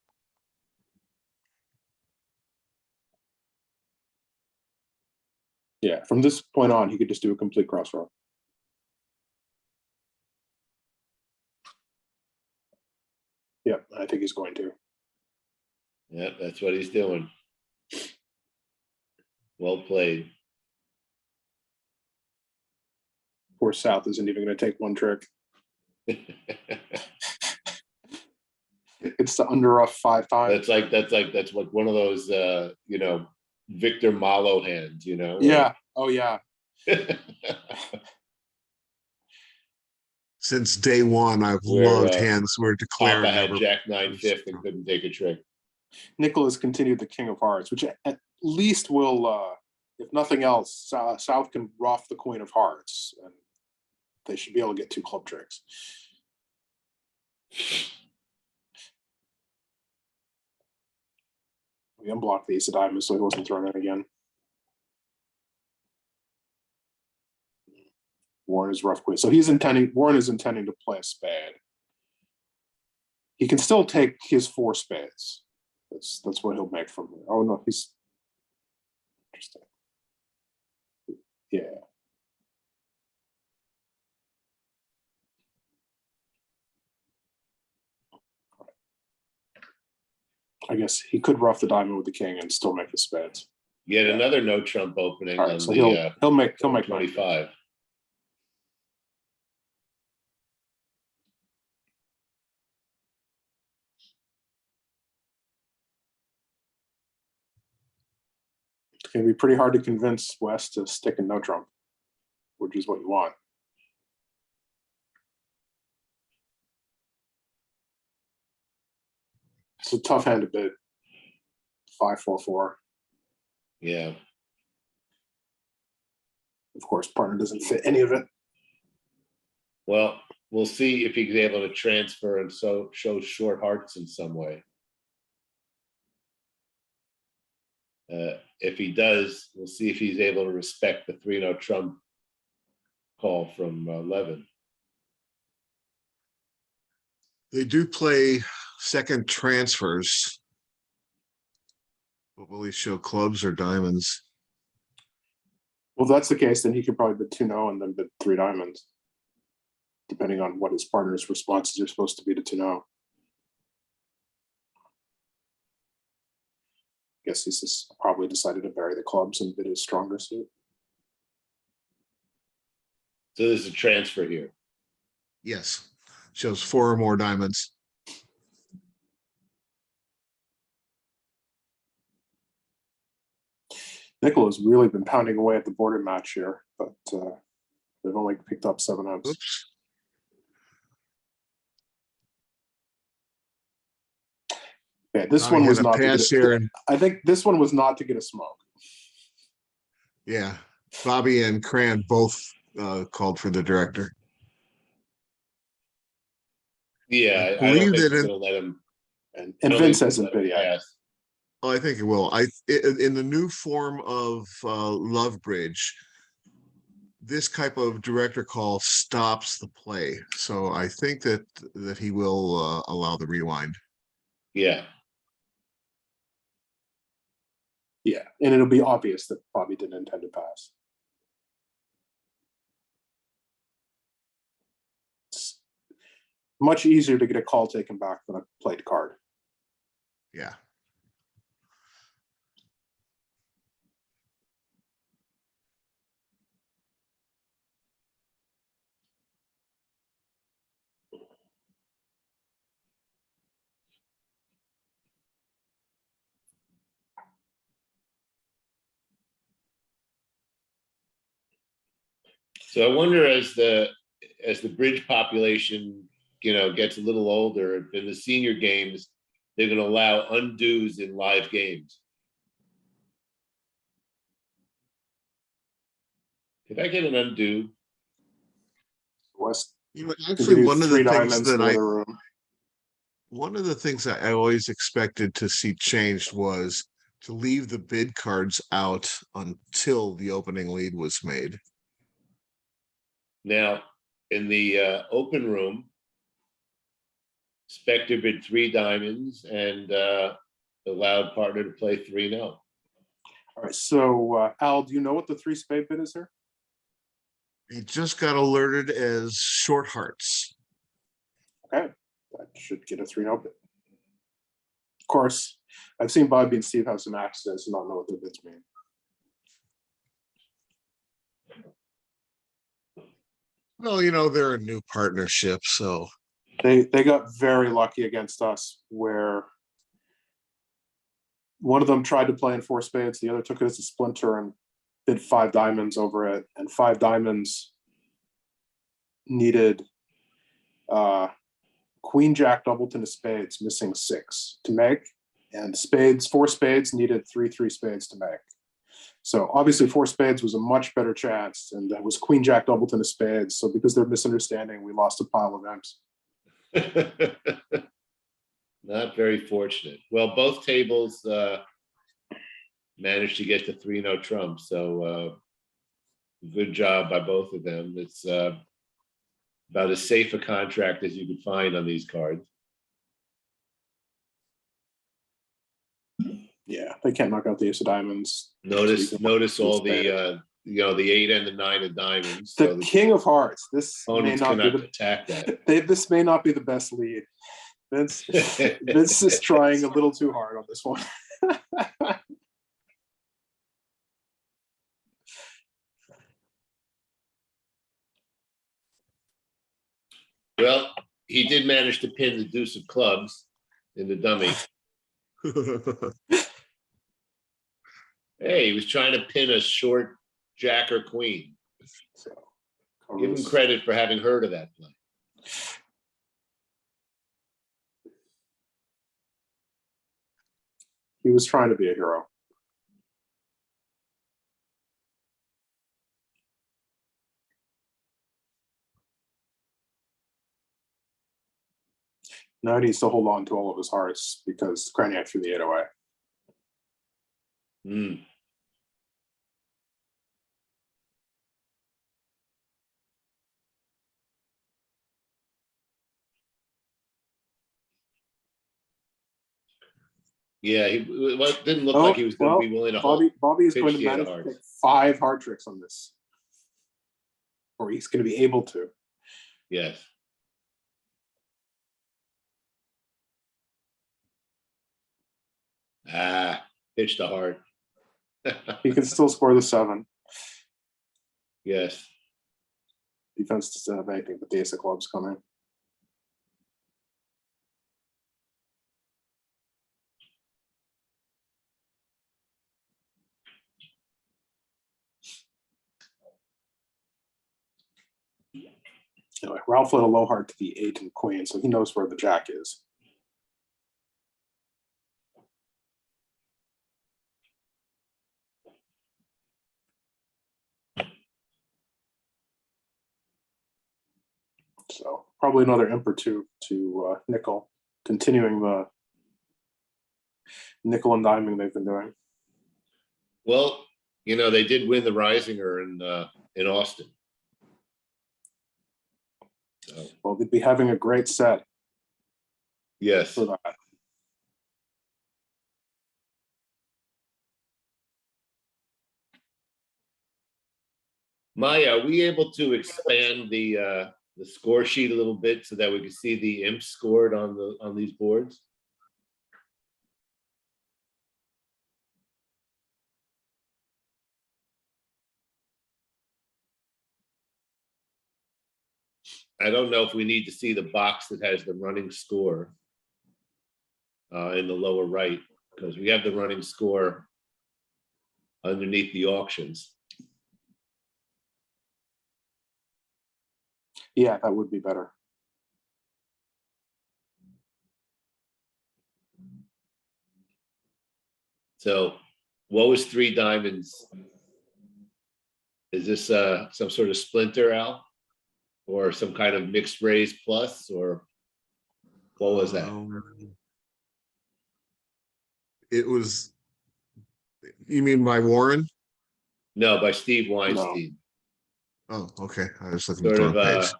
Yeah, from this point on, he could just do a complete cross-row. Yep, I think he's going to. Yeah, that's what he's doing. Well played. Poor South isn't even going to take 1 trick. It's the under rough 5 times. That's like one of those Victor Malo hands, Yeah. Oh yeah. Since day one, I've loved hands where declare Papa had never. Jack 9/5 and couldn't take a trick. Nicholas continued the King of Hearts, which at least will, if nothing else, South can rough the Queen of Hearts, and they should be able to get 2 club tricks. We unblocked the ace of diamonds, so he wasn't thrown in again. Warren is rough queen. So Warren is intending to play a spade. He can still take his 4 spades. That's what he'll make from here. Oh no, he's interesting. Yeah. I guess he could rough the diamond with the king and still make the spades. Yet another no trump opening All right, on so the he'll make 25. It's going to be pretty hard to convince West to stick in no trump, which is what you want. It's a tough hand to bid. 5-4-4. Yeah. Of course, partner doesn't fit any of it. Well, we'll see if he's able to transfer and show short hearts in some way. If he does, we'll see if he's able to respect the 3-no trump call from Levin. They do play second transfers. But will he show clubs or diamonds? Well, if that's the case, then he could probably bid 2-0 and then bid 3 diamonds, depending on what his partner's responses are supposed to be to 2-0. Guess he's just probably decided to bury the clubs and bid his stronger suit. So there's a transfer here. Yes, shows 4 or more diamonds. Nicola's really been pounding away at the border match here, but they've only picked up 7 outs. Oops. Yeah, this Bobby one was had a not to pass get here, a, and I think this one was not to get a smoke. yeah, Bobby and Cran both called for the director. Yeah, I I don't believe think that we're in- gonna let him. And I don't Vince think hasn't we'll let bid him yet. pass. Oh, I think it will. In the new form of Love Bridge, this type of director call stops the play. So I think that he will allow the rewind. Yeah, Yeah, and it'll be obvious that Bobby didn't intend to pass. It's much easier to get a call taken back than a played card. Yeah. so I wonder as the bridge population, gets a little older in the senior games, they're going to allow undos in live games. Did I get an undo? West Actually, one of the 3 things diamonds that in the other room. one of the things that I always expected to see changed was to leave the bid cards out until the opening lead was made. Now, in the open room, Spectre bid 3 diamonds and allowed partner to play 3-0. All right, so Al, do you know what the 3 spade bid is here? He just got alerted as short hearts. Okay, that should get a 3-0 bid. Of course, I've seen Bobby and Steve have some accidents and not know what their bids mean. Well, they're a new partnership, so They got very lucky against us, where one of them tried to play in 4 spades, the other took it as a splinter and bid 5 diamonds over it, and 5 diamonds needed Queen Jack doubleton of spades, missing 6 to make, and 4 spades needed 3 spades to make. So obviously 4 spades was a much better chance, and that was Queen Jack doubleton of spades. So because they're misunderstanding, we lost a pile of M's. Not very fortunate. Well, both tables managed to get to 3-0 trump. So good job by both of them. It's about as safe a contract as you could find on these cards. Yeah, they can't knock out the ace of diamonds. Notice all the the 8 and the 9 of diamonds. The king of hearts. This may opponents not be cannot attack that. this may not be the best lead. Vince is trying a little too hard on this one. Well, he did manage to pin the deuce of clubs in the dummy. Hey, he was trying to pin a short jack or queen. So, Give him credit for having heard of that play. he was trying to be a hero. Now he needs to hold on to all of his hearts because Grainger threw the 8 away. Mm. Yeah, didn't look Oh, like he was going to be willing to hold. Bobby is going to pitch the manage to hearts. take 5 hard tricks on this, or he's going to be able to. Yes. Pitch the heart. He can still score the 7. Yes. Defense doesn't have anything but the ace of clubs coming. Anyway, Ralph let a low heart to the 8 and queen, so he knows where the jack is. So probably another imp or two to nickel, continuing the nickel and diming they've been doing. Well, they did win the Risinger in Austin. So, well, they'd be having a great set. Yes. For that. Maya, are we able to expand the score sheet a little bit so that we can see the imps scored on these boards? I don't know if we need to see the box that has the running score in the lower right, because we have the running score underneath the auctions. Yeah, that would be better. So what was 3 diamonds? Is this some sort of splinter, Al? Or some kind of mixed raise plus, or what was that? It was, you mean by Warren? No, by Steve Weinstein. No. Oh, okay. I was looking Sort at the of wrong page.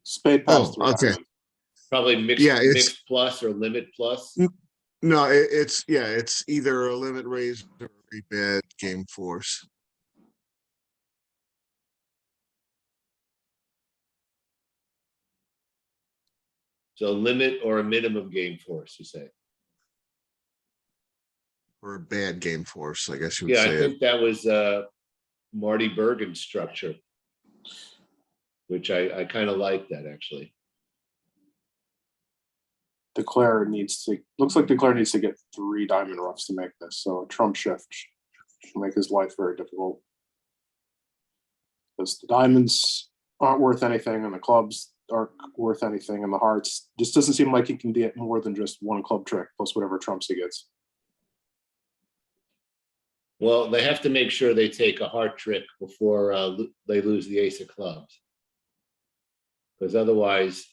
Spade pass 3 okay. diamonds. Probably mixed plus or limit plus. No, it's either a limit raise or a bad game force. So limit or a minimum game force, you say? Or a bad game force, I guess you would Yeah, say. I think that was Marty Bergen's structure, which I kind of like that, actually. Declare needs to, looks like Declare needs to get 3 diamond roughs to make this. So a trump shift should make his life very difficult. Because the diamonds aren't worth anything and the clubs aren't worth anything, and the hearts just doesn't seem like he can get more than just 1 club trick plus whatever trumps he gets. Well, they have to make sure they take a heart trick before they lose the ace of clubs. Because otherwise...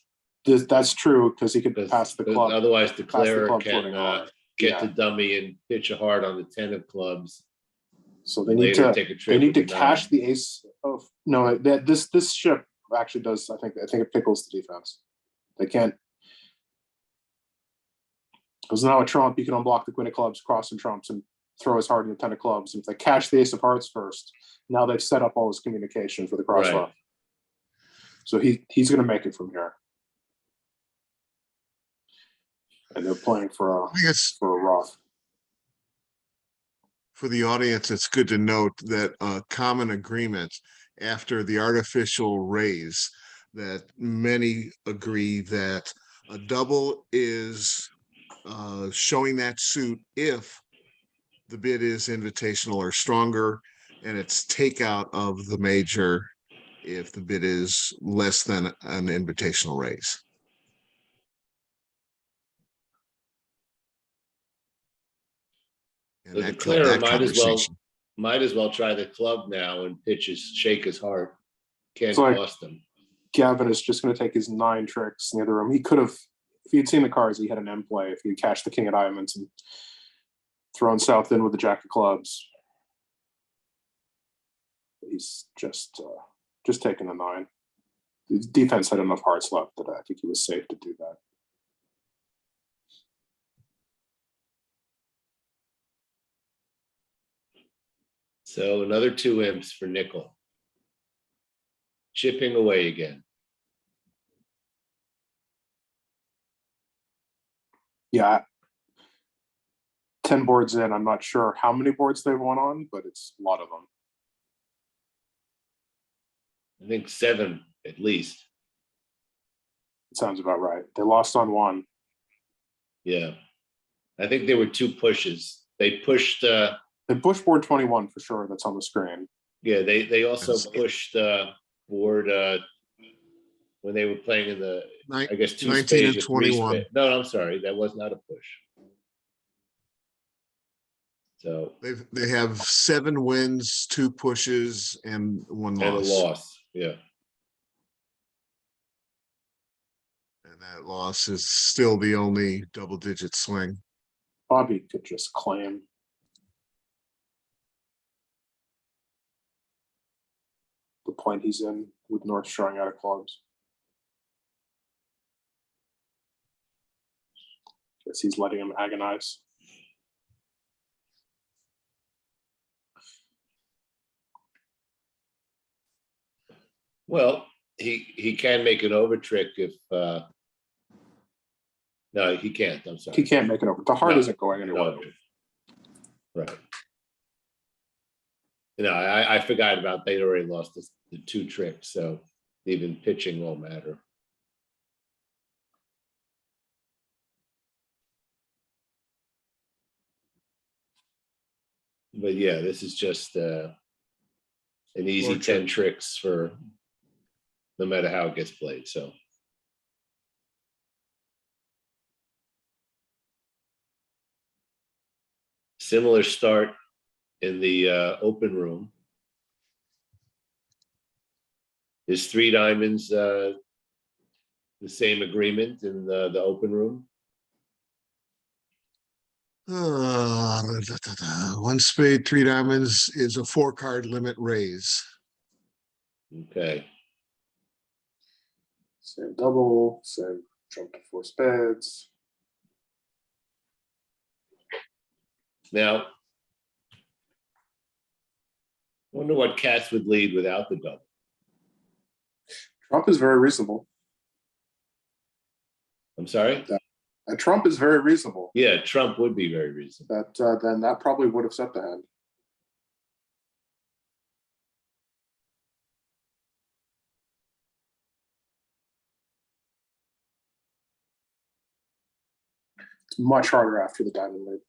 That's true, because he could pass the club. Otherwise, Declare can get yeah. the dummy and pitch a heart on the 10 of clubs. So they need to cash the ace of no. This ship actually does. I think it pickles the defense. They can't, because now a trump you can unblock the queen of clubs, cross and trumps, and throw his heart in the 10 of clubs. And if they cash the ace of hearts first, now they've set up all his communication for the cross flop. So he's going to make it from here. And they're playing for a Roth. For the audience, it's good to note that a common agreement after the artificial raise, that many agree that a double is showing that suit if the bid is invitational or stronger, and it's takeout of the major if the bid is less than an invitational raise. So Declare might as well try the club now and shake his heart. Can't cost him. Gavin is just going to take his 9 tricks in the other room. He could have, if he had seen the cards, he had an M play. If he had cashed the king of diamonds and thrown south in with the jack of clubs. He's just taking a 9. The defense had enough hearts left that I think he was safe to do that. So another 2 imps for nickel. Chipping away again. Yeah. 10 boards in. I'm not sure how many boards they won on, but it's a lot of them. I think 7 at least. It sounds about right. They lost on 1. Yeah. I think there were 2 pushes. They pushed They pushed board 21 for sure. That's on the screen. yeah, they also Yes. pushed board when they were playing in the I guess 2 19 spades and or 3 21. spades. No, I'm sorry, that was not a push. So They have 7 wins, 2 pushes, and 1 and a loss. loss. Yeah. And that loss is still the only double-digit swing. Bobby could just claim. The point he's in with North showing out of clubs. Guess he's letting him agonize. Well, he can make an over trick if no, he can't. I'm sorry. He can't make it over. The heart No, isn't going anywhere. No. Right. You know, I forgot about they'd already lost the 2 tricks, so even pitching won't matter. But yeah, this is just an easy 10 tricks for no matter how it gets played. So similar start in the open room. Is 3 diamonds the same agreement in the open room? 1 spade, 3 diamonds is a 4-card limit raise. Okay. Same double, same jump to 4 spades. Now, wonder what cats would lead without the double. Trump is very reasonable. I'm sorry? Trump is very reasonable. Yeah, Trump would be very reasonable. Then that probably would have set the hand. It's much harder after the diamond lead.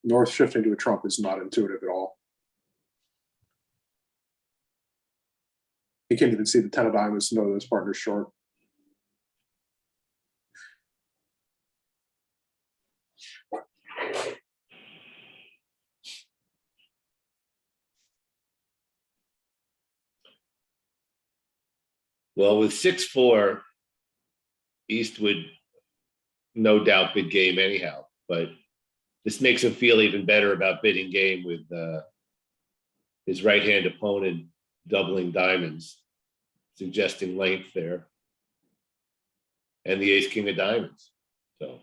North shifting to a trump is not intuitive at all. You can't even see the 10 of diamonds to know that his partner's short. Well, with 6-4, East would no doubt bid game anyhow, but this makes him feel even better about bidding game with his right-hand opponent doubling diamonds, suggesting length there, and the ace king of diamonds. So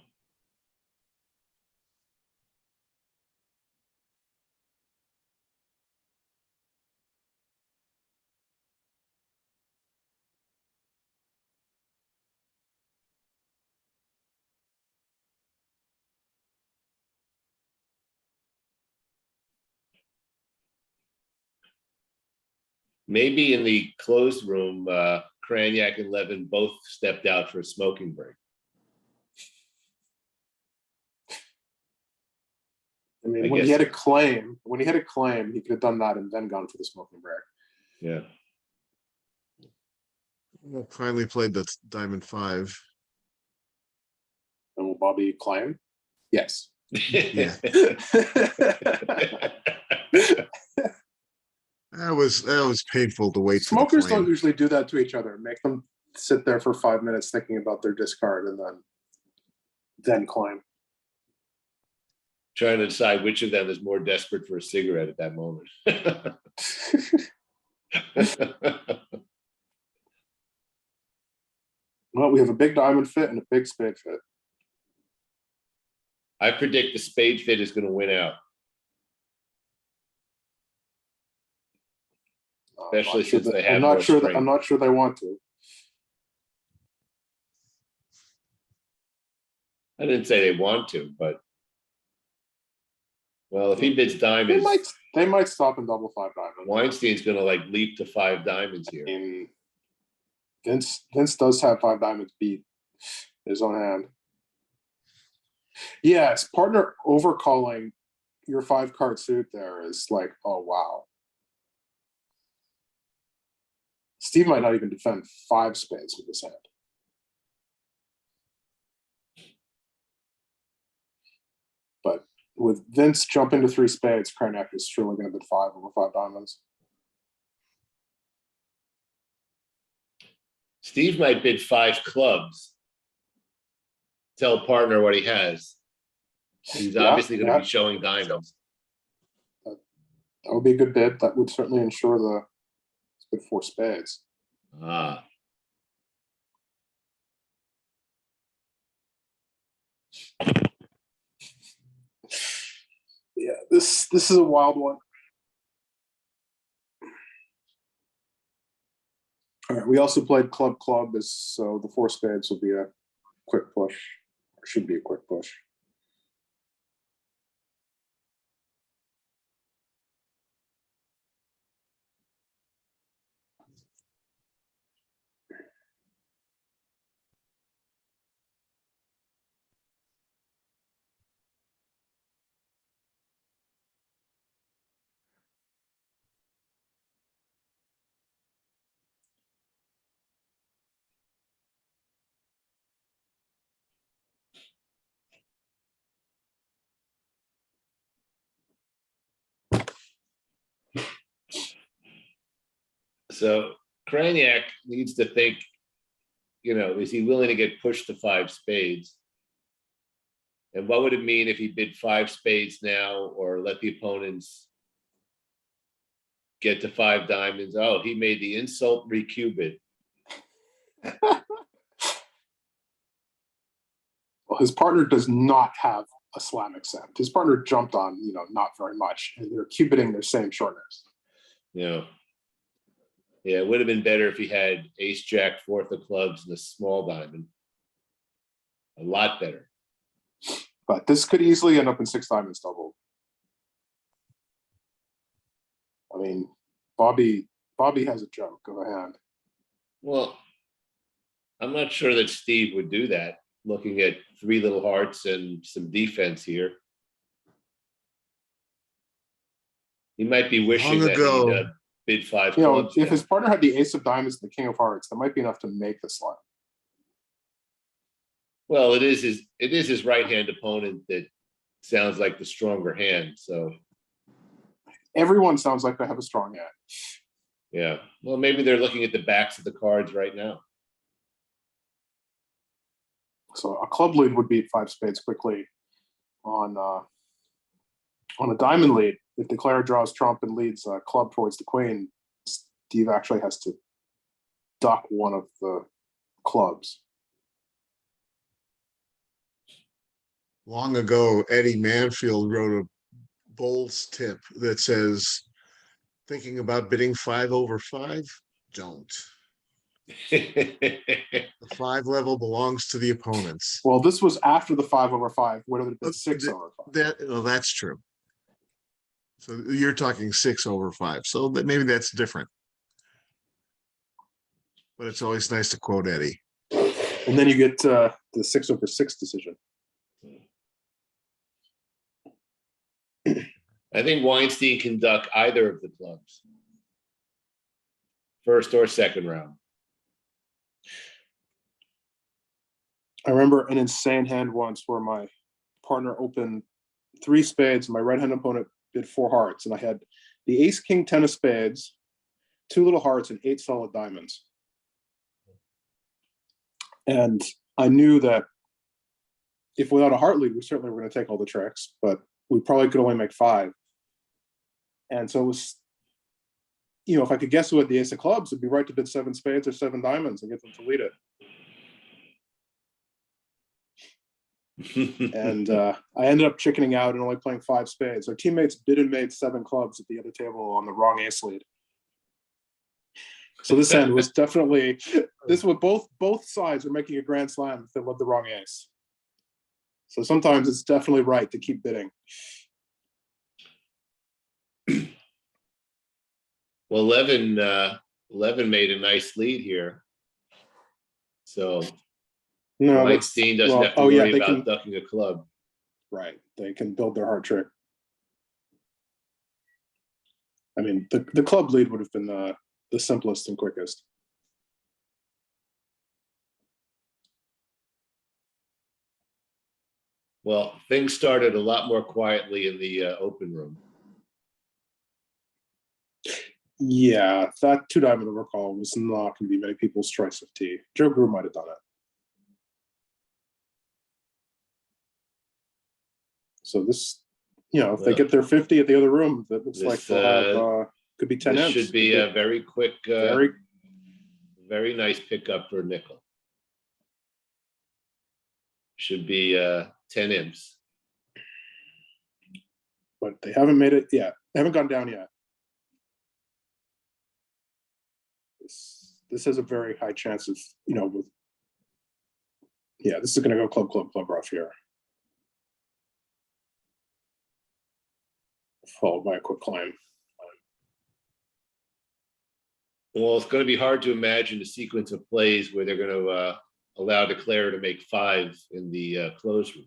maybe in the closed room, Kraniak and Levin both stepped out for a smoking break. I mean, when he had a claim, he could have done that and then gone for the smoking break. Yeah. Finally played the diamond 5. And will Bobby claim? Yes. Yeah. That was painful to wait. Smokers don't usually do that to each other. Make them sit there for 5 minutes thinking about their discard and then claim. Trying to decide which of them is more desperate for a cigarette at that moment. Well, we have a big diamond fit and a big spade fit. I predict the spade fit is going to win out. especially since they have I'm more not sure strength. I'm not sure they want to. I didn't say they want to, but well, if he bids diamonds, They might stop and double 5 diamonds. Weinstein's going to like leap to 5 diamonds here. And Vince does have 5 diamonds beat his own hand. Yes, partner overcalling your 5 card suit there is like, oh wow. Steve might not even defend 5 spades with his hand. But with Vince jumping to 3 spades, Grainger is surely going to bid 5 over 5 diamonds. Steve might bid 5 clubs. Tell partner what he has. He's obviously going to be showing diamonds. That would be a good bid. That would certainly ensure the bid 4 spades. Ah. Yeah, this is a wild one. All right, we also played club, so the 4 spades will be a quick push, or should be a quick push. So Grainger needs to think, is he willing to get pushed to 5 spades? And what would it mean if he bid 5 spades now or let the opponents get to 5 diamonds? Oh, he made the insult re-cubit. Well, his partner does not have a slam accept. His partner jumped on, not very much, and they're cubiting their same shortness. Yeah, it would have been better if he had ace jack 4th of clubs and a small diamond. A lot better. But this could easily end up in 6 diamonds double. I mean, Bobby has a joke of a hand. Well, I'm not sure that Steve would do that, looking at 3 little hearts and some defense here. He might be wishing that he'd bid 5 clubs. If his partner had the ace of diamonds and the king of hearts, that might be enough to make the slam. Well, it is his right-hand opponent that sounds like the stronger hand. So everyone sounds like they have a strong hand. Yeah. Well, maybe they're looking at the backs of the cards right now. So a club lead would beat 5 spades quickly on a diamond lead. If the declare draws trump and leads a club towards the queen, Steve actually has to duck one of the clubs. Long ago, Eddie Manfield wrote a Bowles tip that says, thinking about bidding 5 over 5? Don't. The 5 level belongs to the opponents. Well, this was after the 5 over 5. What would it be? 6 over 5. That's true. So you're talking 6 over 5. So maybe that's different. But it's always nice to quote Eddie. And then you get the 6 over 6 decision. I think Weinstein can duck either of the clubs, first or second round. I remember an insane hand once where my partner opened 3 spades, and my right-hand opponent bid 4 hearts, and I had the ace, king, 10 of spades, 2 little hearts, and 8 solid diamonds. And I knew that if without a heart lead, we certainly were going to take all the tricks, but we probably could only make 5. And so it was, if I could guess who had the ace of clubs, it'd be right to bid 7 spades or 7 diamonds and get them to lead it. And I ended up chickening out and only playing 5 spades. Our teammates bid and made 7 clubs at the other table on the wrong ace lead. So this hand was definitely, this was both sides are making a grand slam if they love the wrong ace. So sometimes it's definitely right to keep bidding. Well, Levin made a nice lead here. So No, Weinstein doesn't have to worry about ducking a club. Right. They can build their heart trick. I mean, the club lead would have been the simplest and quickest. Well, things started a lot more quietly in the open room. Yeah, that 2-diamond overcall was not going to be many people's choice of tee. Joe Grew might have done it. So this, if they get their 50 at the other room, that looks like they'll have could be 10 This M's. should be a very quick, very nice pickup for nickel. Should be 10 imps. But they haven't made it yet. They haven't gone down yet. This has a very high chance of, this is going to go club rough here. Followed by a quick climb. Well, it's going to be hard to imagine a sequence of plays where they're going to allow Declare to make 5 in the close room.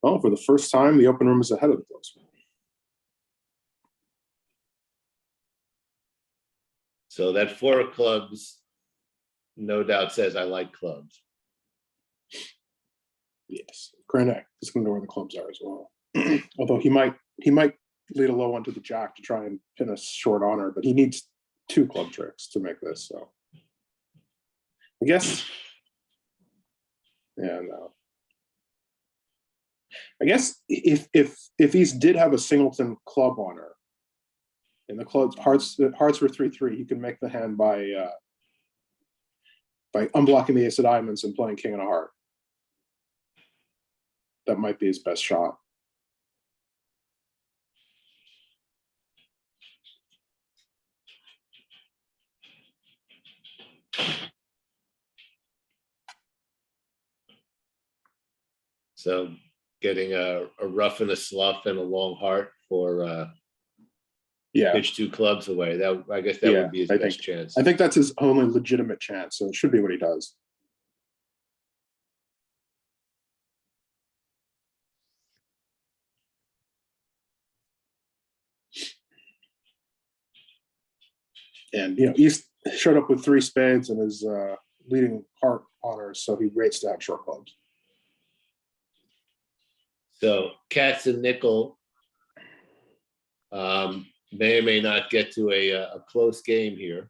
Well, for the first time, the open room is ahead of the close room. So that 4 of clubs, no doubt, says I like clubs. Yes, Grainger is going to know where the clubs are as well. Although he might lead a low one to the jack to try and pin a short honor, but he needs 2 club tricks to make this. So I guess, no. I guess if he did have a singleton club honor, and the clubs hearts were 3-3, he could make the hand by unblocking the ace of diamonds and playing king and a heart. That might be his best shot. So getting a rough and a slough and a long heart for pitch 2 clubs away. That, I guess that would be his best chance. I think that's his only legitimate chance. So it should be what he does. And East showed up with 3 spades and his leading heart honors, so he rates to have short clubs. So Cats and nickel may or may not get to a close game here.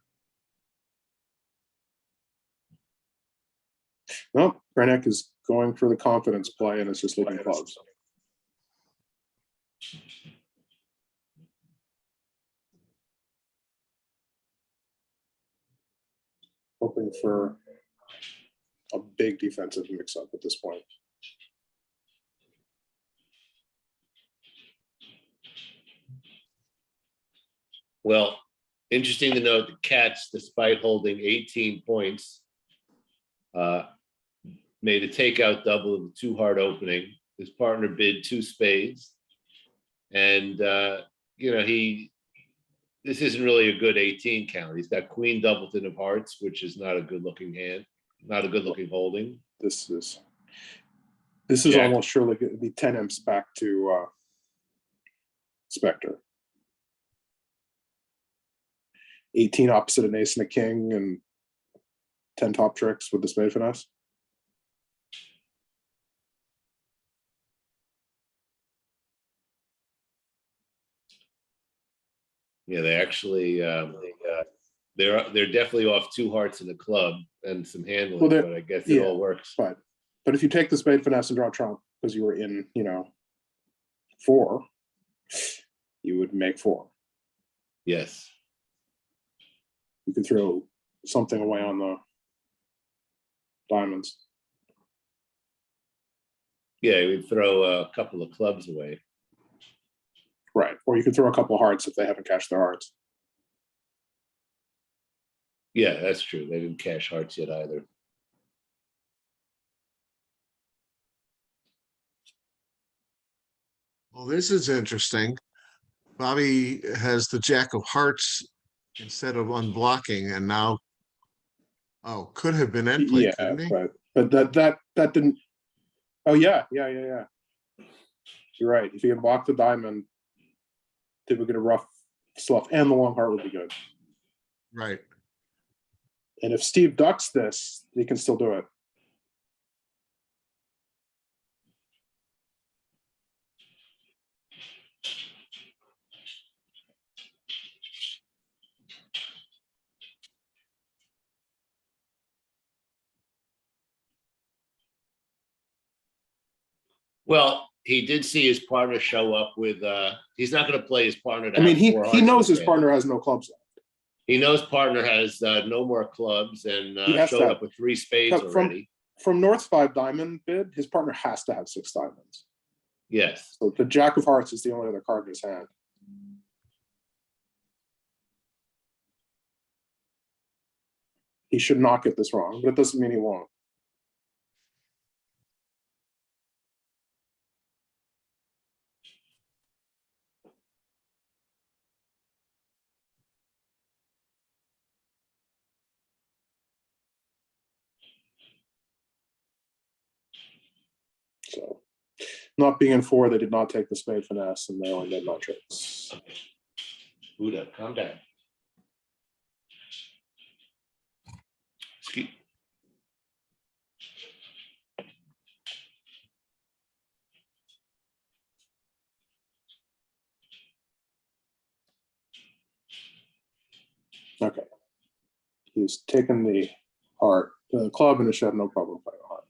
No, Grainger is going for the confidence play and it's just leading clubs. Hoping for a big defensive mix-up at this point. Well, interesting to note the Cats, despite holding 18 points, made a takeout double of the 2 heart opening. His partner bid 2 spades. And, this isn't really a good 18 count. He's got Queen Doubleton of hearts, which is not a good looking hand, not a good looking holding. This is almost surely going to be 10 imps back to Spectre. 18 opposite an ace and a king and 10 top tricks with the spade finesse. Yeah, they actually They're definitely off 2 hearts in the club and some handling, Well, but I guess it all works. But if you take the spade finesse and draw trump because you were in, 4, you would make 4. Yes. You could throw something away on the diamonds. Yeah, we'd throw a couple of clubs away. Right. Or you could throw a couple of hearts if they haven't cashed their hearts. Yeah, that's true. They didn't cash hearts yet either. Well, this is interesting. Bobby has the jack of hearts instead of unblocking, and now, oh, could have been end play, Yeah, couldn't he? but that didn't. Oh yeah. You're right. If you can block the diamond, they would get a rough slough, and the long heart would be good. Right. And if Steve ducks this, he can still do it. Well, he did see his partner show up with. He's not going to play his partner. I mean, he he knows his partner has no clubs left. He knows partner has no more clubs and He showed up with 3 spades already. From North's 5 diamond bid, his partner has to have 6 diamonds. Yes. So the jack of hearts is the only other card in his hand. He should not get this wrong, but it doesn't mean he won't. So, not being in 4, they did not take the spade finesse, and they only made no tricks. Buddha, calm down. Excuse. Okay. He's taken the heart, the club, and it should have no problem playing a heart.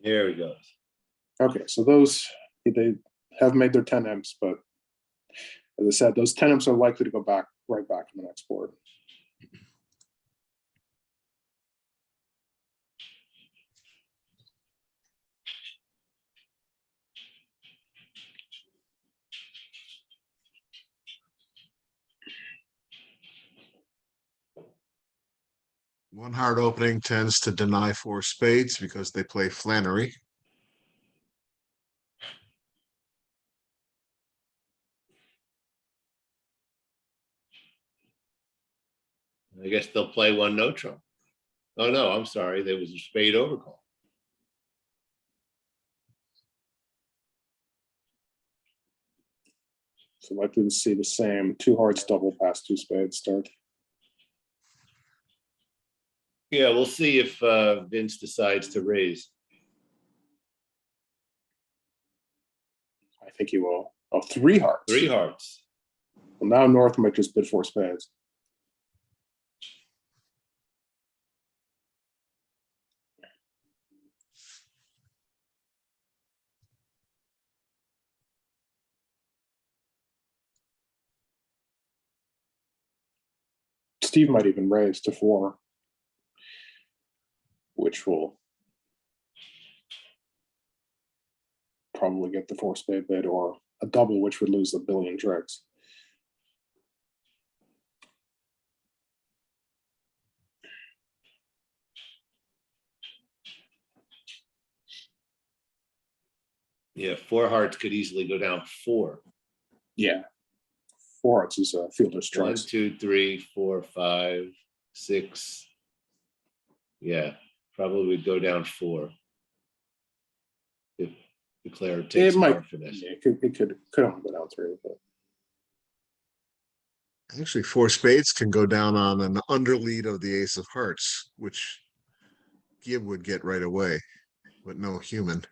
There he goes. Okay, so those, they have made their 10 imps, but as I said, those 10 imps are likely to go right back to the next board. One heart opening tends to deny 4 spades because they play Flannery. I guess they'll play 1 no trump. Oh no, I'm sorry. There was a spade overcall. So likely to see the same 2 hearts double past 2 spades start. Yeah, we'll see if Vince decides to raise. I think he will. Oh, 3 hearts. 3 hearts. Well, now North might just bid 4 spades. Steve might even raise to 4, which will probably get the 4 spade bid, or a double, which would lose a billion tricks. Yeah, 4 hearts could easily go down 4. Yeah. 4 hearts is a fielder's 1, choice. 2, 3, 4, 5, 6. Yeah, probably would go down 4. If Declare takes It might. heart for this. Yeah, it could only go down 3, but Actually, 4 spades can go down on an underlead of the ace of hearts, which Gibb would get right away, but no human.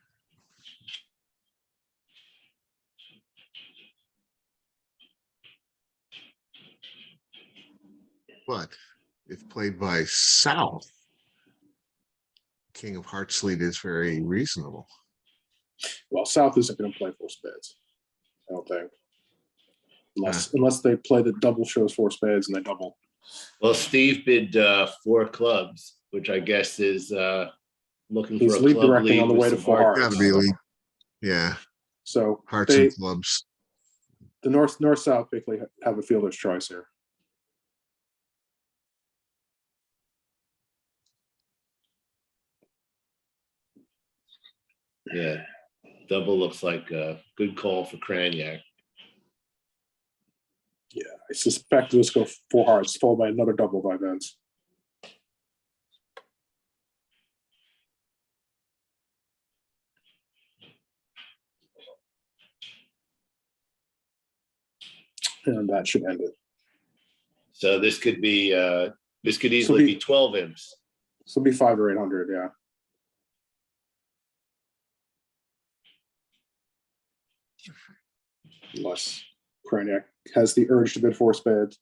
But if played by South, King of Hearts lead is very reasonable. Well, South isn't going to play four spades, I don't think. Unless they play the double shows four spades and they double. Well, Steve bid 4 clubs, which I guess is looking He's for a lead club directing lead on the with way to some four hearts. Gotta be lead. Yeah, So hearts and clubs. the north-south basically have a fielder's choice here. Yeah, double looks like a good call for Craniac. Yeah, I suspect this go four hearts, followed by another double by Vince. And that should end it. So this could be this could easily be 12 imps. This will be 5 or 800, yeah. Unless Craniac has the urge to bid four spades.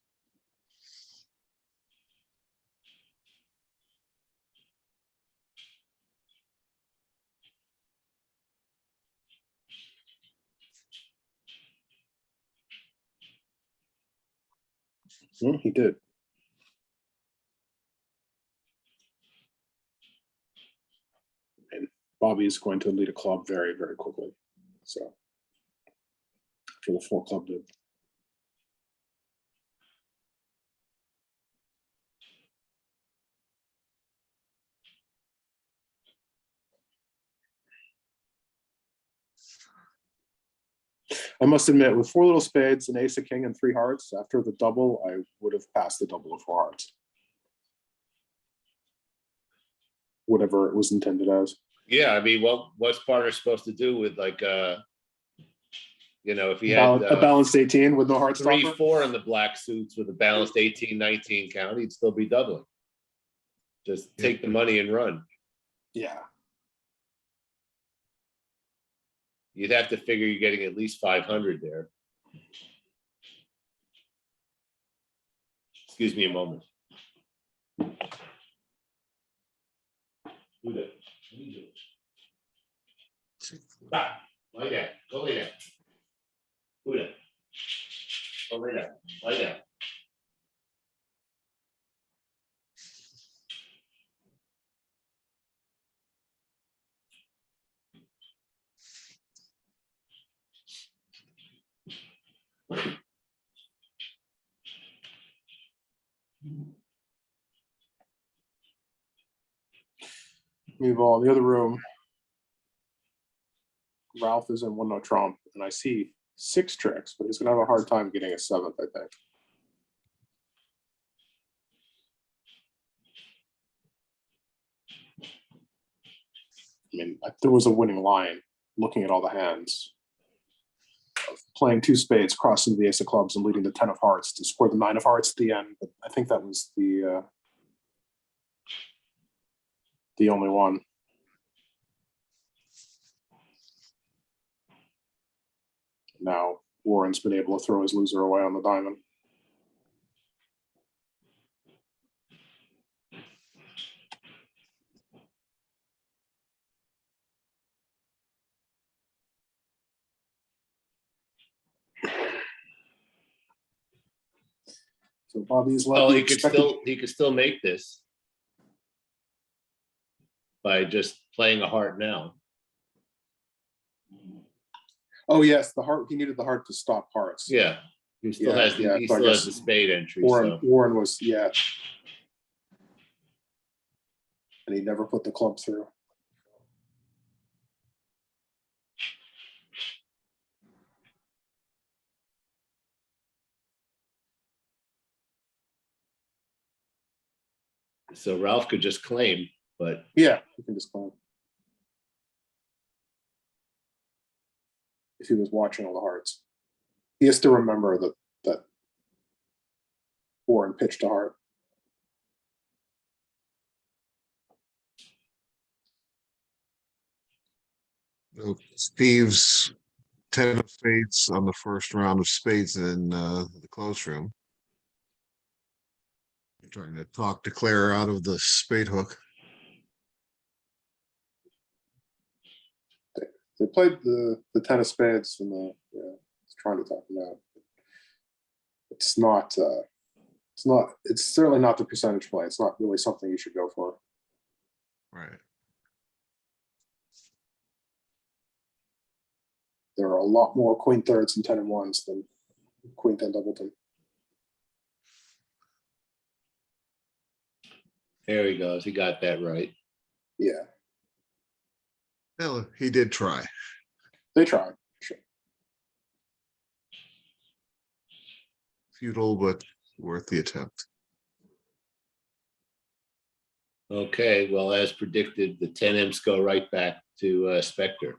He did. And Bobby is going to lead a club very, very quickly. So, for the 4 club bid. I must admit, with 4 little spades, an ace, a king, and 3 hearts, after the double, I would have passed the double of 4 hearts. Whatever it was intended as. Yeah, I mean, what's partner supposed to do with like you know, if he had A balanced 18 with no heart 3, stopper? 4 in the black suits with a balanced 18, 19 count, he'd still be doubling. Just take the money and run. Yeah. You'd have to figure you're getting at least 500 there. Excuse me a moment. Do that. Stop. Lie down. Go lay down. Do that. Go lay down. Lie down. Meanwhile, in the other room, Ralph is in 1-no trump, and I see 6 tricks, but he's going to have a hard time getting a 7th, I think. I mean, there was a winning line looking at all the hands. Playing 2 spades, crossing the ace of clubs, and leading the 10 of hearts to score the 9 of hearts at the end. But I think that was the only one. Now Warren's been able to throw his loser away on the diamond. So Bobby's Well, lucky. he could still make this by just playing a heart now. Oh yes, the heart. He needed the heart to stop hearts. Yeah, he still has the he so still has the spade entry. Warren was and he never put the club through. So Ralph could just claim, but yeah, you can just claim if he was watching all the hearts. He has to remember that Warren pitched a heart. Steve's 10 of spades on the first round of spades in the close room. Trying to talk Declare out of the spade hook. They played the 10 of spades and I was trying to talk them out. It's not, it's certainly not the percentage play. It's not really something you should go for. Right. There are a lot more queen thirds and 10 and ones than queen 10 doubleton. There he goes. He got that right. Yeah, Well, he did try. they tried. Sure. Futile, but worth the attempt. Okay, well, as predicted, the 10 imps go right back to Spectre.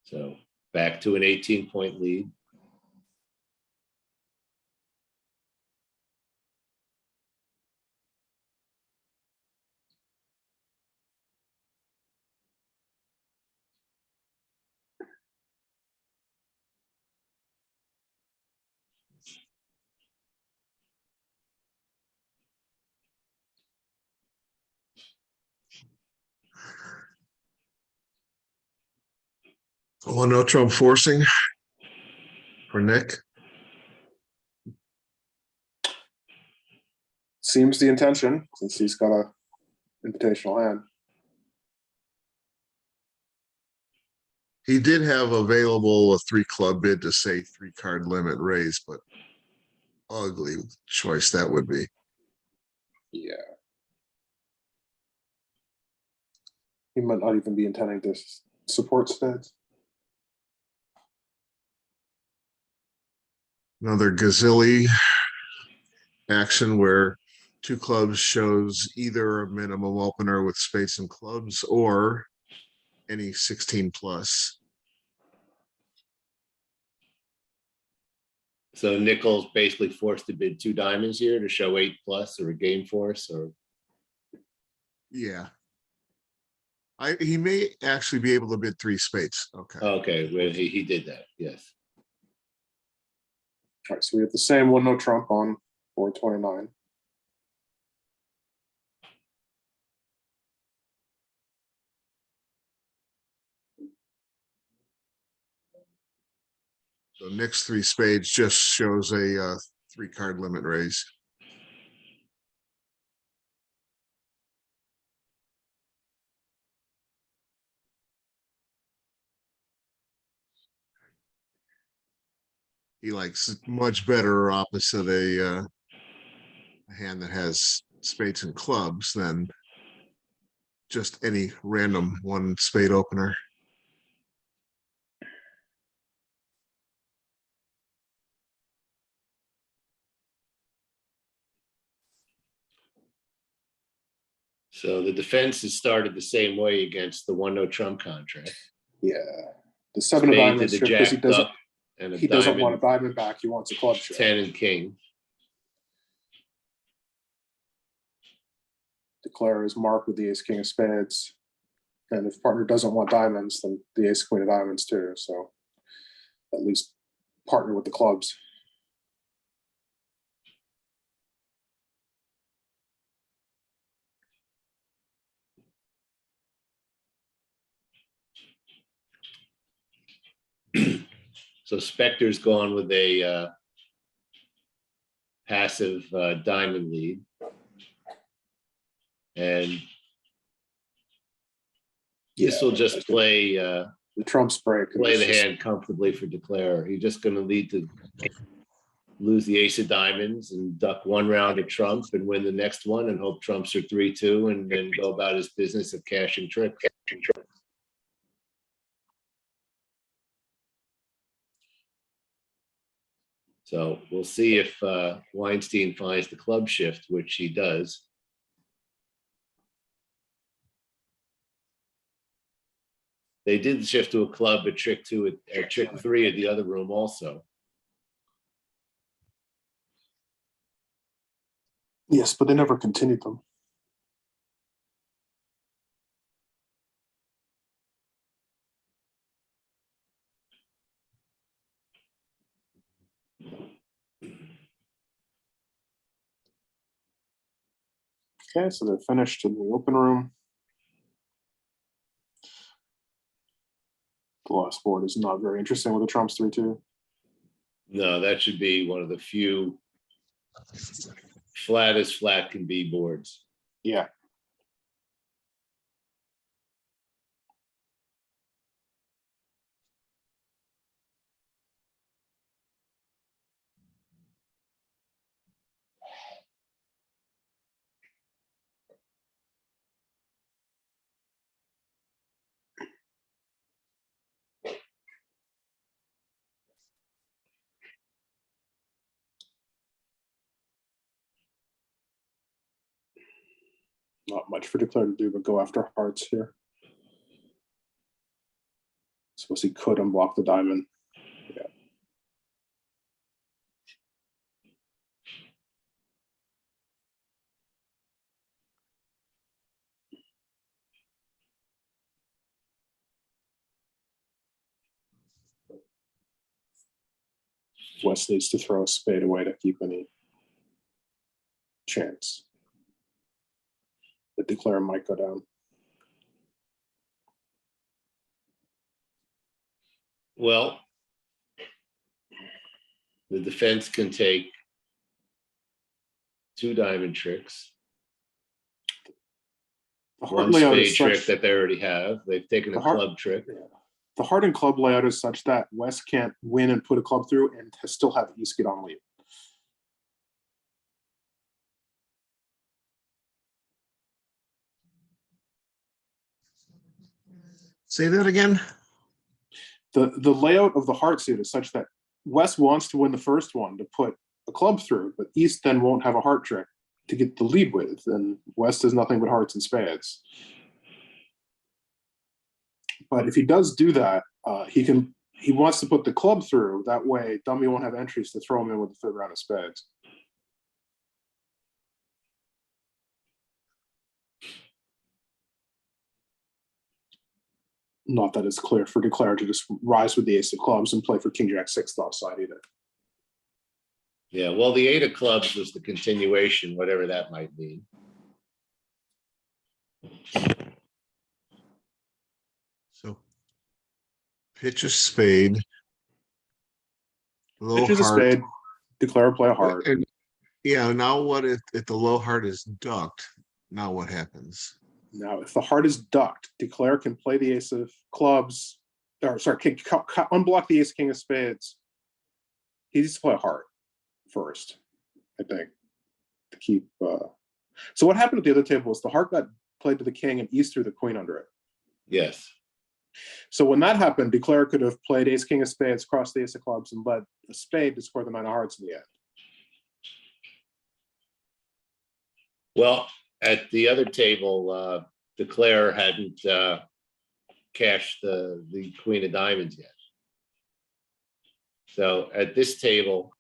So back to an 18-point lead. Oh, no Trump forcing for Nick. Seems the intention since he's got a invitational hand. He did have available a 3 club bid to say 3 card limit raise, but ugly choice that would be. Yeah. He might not even be intending to support spades. Another Gazilli action where 2 clubs shows either a minimum opener with spades and clubs or any 16 plus. So Nichols basically forced to bid 2 diamonds here to show 8 plus or a game force or. Yeah. He may actually be able to bid 3 spades. Okay. Okay, well, he did that, yes. All right, so we have the same one, no trump on board 29. So Nick's 3 spades just shows a 3 card limit raise. He likes much better opposite a hand that has spades and clubs than just any random 1 spade opener. So the defense has started the same way against the 1 no trump contract. Yeah, the 7 of Spade to diamonds the here because jack duck and a he doesn't want a diamond, diamond back. He wants a club share. 10 and king. Declare is marked with the ace king of spades, and if partner doesn't want diamonds, then the ace queen of diamonds too. So at least partner with the clubs. So Spectre's gone with a passive diamond lead. And this will just play The trumps break. and play it's the just- hand comfortably for Declare. He's just going to lead to lose the ace of diamonds and duck 1 round of trump and win the next one and hope trumps are 3-2 and then go about his business of cashing tricks. So we'll see if Weinstein finds the club shift, which he does. They did shift to a club at trick 2 at trick 3 of the other room also. Yes, but they never continued them. Okay, so they're finished in the open room. The last board is not very interesting with the trumps 3-2. No, that should be one of the few flat as flat can be boards. Yeah. Not much for Declare to do, but go after hearts here. Suppose he could unblock the diamond. Yeah. West needs to throw a spade away to keep any chance that Declare might go down. Well, the defense can take 2 diamond tricks, The heart 1 layout spade is trick such, that they already have. They've taken a The heart- club trick. the heart and club layout is such that West can't win and put a club through and still have East get on lead. Say that again. The layout of the heart suit is such that West wants to win the first one to put a club through, but East then won't have a heart trick to get the lead with, and West has nothing but hearts and spades. But if he does do that, he wants to put the club through. That way, dummy won't have entries to throw him in with the third round of spades. Not that it's clear for Declare to just rise with the ace of clubs and play for King Jack 6th offside either. Yeah, well, the 8 of clubs was the continuation, whatever that might mean. So pitch a spade. Low Pitches a heart. spade, Declare play a heart. And yeah, now what if the low heart is ducked? Now what happens? Now, if the heart is ducked, Declare can play the ace of clubs, or sorry, can unblock the ace king of spades. He needs to play a heart first, I think, to keep. So what happened at the other table was the heart got played to the king and East threw the queen under it. Yes. So when that happened, Declare could have played ace king of spades, crossed the ace of clubs, and led a spade to score the 9 of hearts in the end. Well, at the other table, Declare hadn't cashed the queen of diamonds yet. So at this table,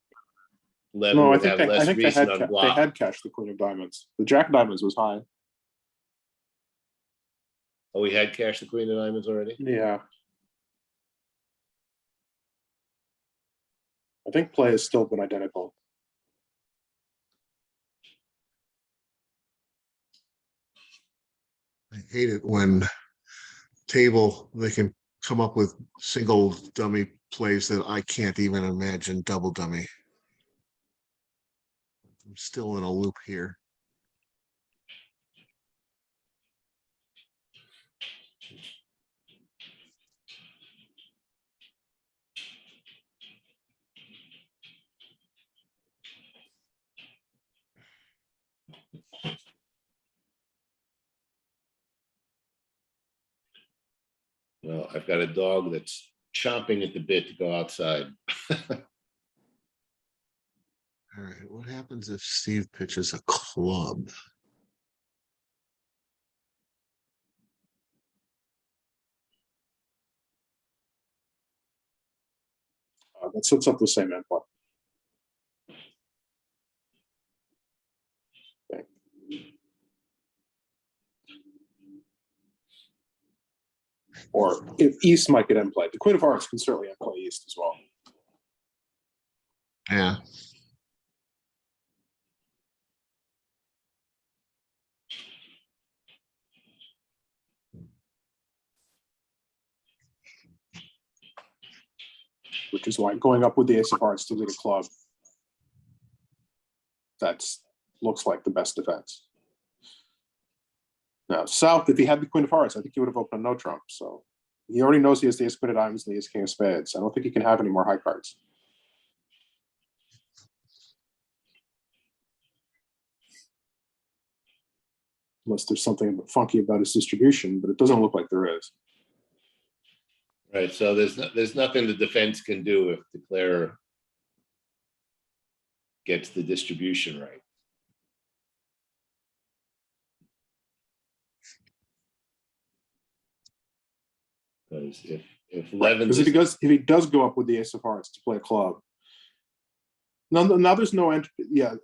Levin No, I would think have less they reason on they block. had cashed the queen of diamonds. The jack of diamonds was high. Oh, we had cashed the queen of diamonds already? Yeah. I think play has still been identical. I hate it when they can come up with single dummy plays that I can't even imagine double dummy. I'm still in a loop here. Well, I've got a dog that's chomping at the bit to go outside. All right, what happens if Steve pitches a club? That sets up the same endpoint. Okay. Or if East might get end played. The queen of hearts can certainly end play East as well. Yeah. which is why going up with the ace of hearts to lead a club, looks like the best defense. Now, South, if he had the queen of hearts, I think he would have opened no trump. So he already knows he has the ace queen of diamonds and the ace king of spades. I don't think he can have any more high cards. Unless there's something funky about his distribution, but it doesn't look like there is. Right. So there's nothing the defense can do if Declare gets the distribution right. Because if Levin, because if he does go up with the ace of hearts to play a club, now there's no entry. Yeah,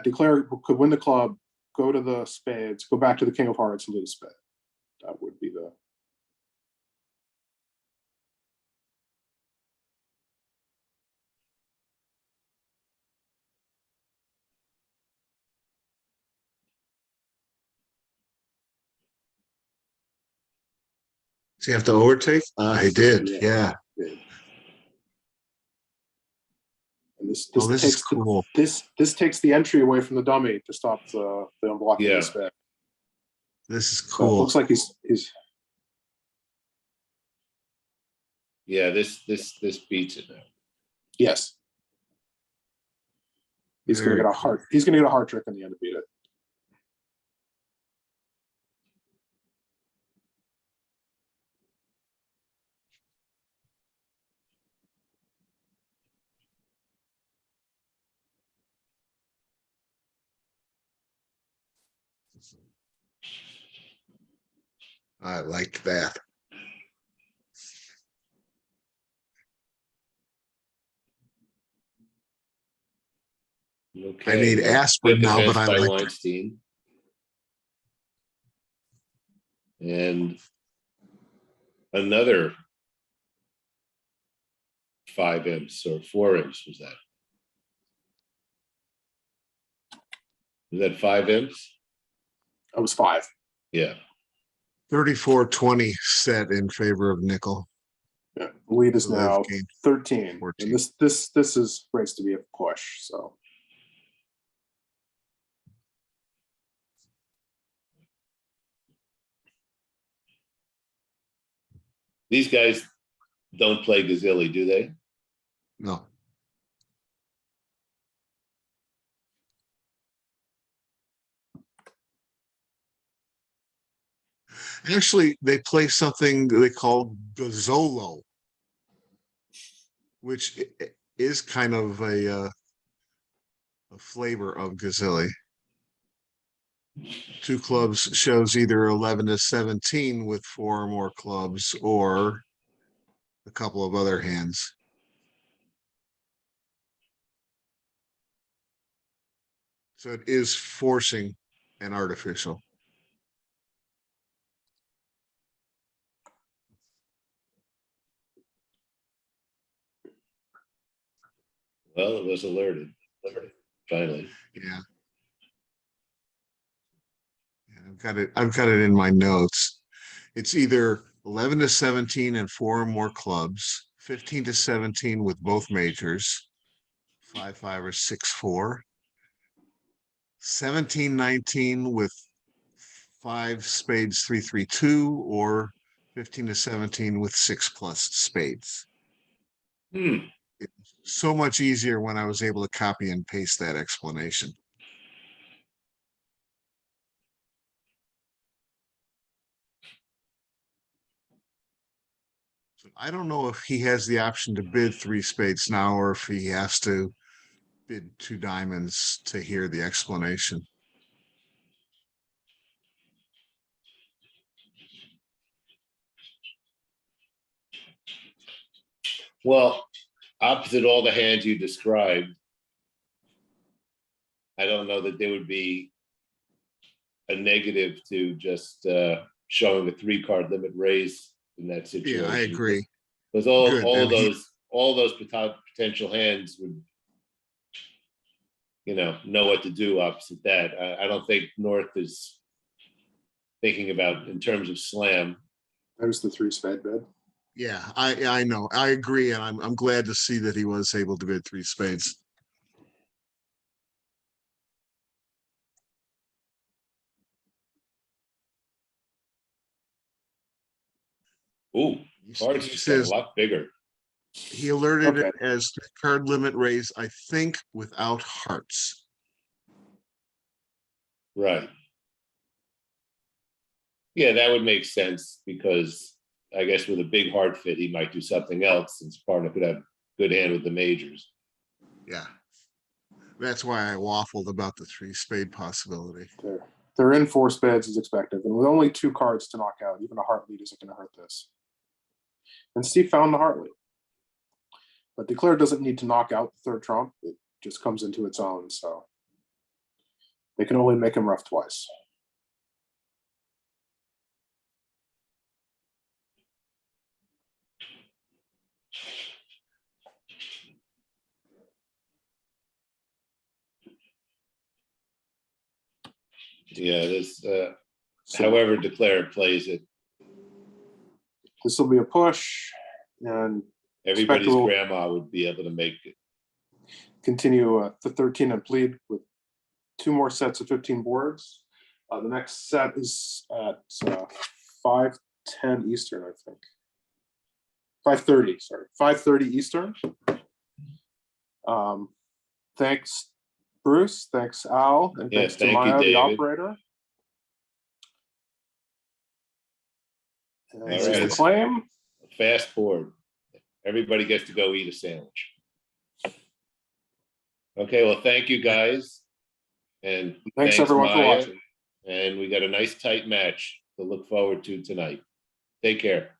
Declare could win the club, go to the spades, go back to the king of hearts and lead a spade. That would be the. Does he have to overtake? He did. Yeah. And this this takes is cool. This takes the entry away from the dummy to stop the unblocking the spade. This is So cool. it looks like he's. Yeah, this beats it now. Yes. He's going to get a heart. He's going to get a heart trick in the end to beat it. I liked that. Okay. I need aspirin now, but I by like Weinstein. And another 5 imps or 4 imps was that? Was that 5 imps? That was 5. Yeah. 34-20 set in favor of nickel. Yeah, the lead is now 13. 14. And this is race to be a push. So These guys don't play Gazilli, do they? No. Actually, they play something they call Gazzolo, which is kind of a flavor of Gazilli. 2 clubs shows either 11 to 17 with 4 or more clubs, or a couple of other hands. So it is forcing and artificial. Well, it was alerted. Finally. Yeah. I've got it in my notes. It's either 11 to 17 and 4 or more clubs, 15 to 17 with both majors, 5-5 or 6-4, 17-19 with 5 spades 3-3-2, or 15 to 17 with 6+ spades. It's so much easier when I was able to copy and paste that explanation. So I don't know if he has the option to bid 3 spades now, or if he has to bid 2 diamonds to hear the explanation. Well, opposite all the hands you described, I don't know that there would be a negative to just showing a 3-card limit raise in that situation. Yeah, I agree. Because all those potential hands would, know what to do opposite that. I don't think North is thinking about in terms of slam. There's the 3 spade bid. Yeah, I know. I agree, and I'm glad to see that he was able to bid 3 spades. Ooh, He cards he just got a says lot bigger. he alerted Okay. it as the card limit raise, I think, without hearts. Right. Yeah, that would make sense because I guess with a big heart fit, he might do something else since partner could have good hand with the majors. Yeah. That's why I waffled about the 3 spade possibility. They're in 4 spades as expected, and with only 2 cards to knock out, even a heart lead isn't going to hurt this. And Steve found the heart lead. But Declare doesn't need to knock out the 3rd trump. It just comes into its own, so they can only make him rough twice. Yeah, this however Declare plays it. This will be a push, and Everybody's grandma would be able to make it. Continue the 13 and plead with 2 more sets of 15 boards. The next set is at 5:10 Eastern, I think. 5:30, sorry, 5:30 Eastern. Thanks, Bruce. Thanks, Al, and thanks to Maya, the operator. And this is the claim. Fast board. Everybody gets to go eat a sandwich. Okay, well, thank you guys. And thanks everyone Maya. for watching. And we got a nice tight match to look forward to tonight. Take care.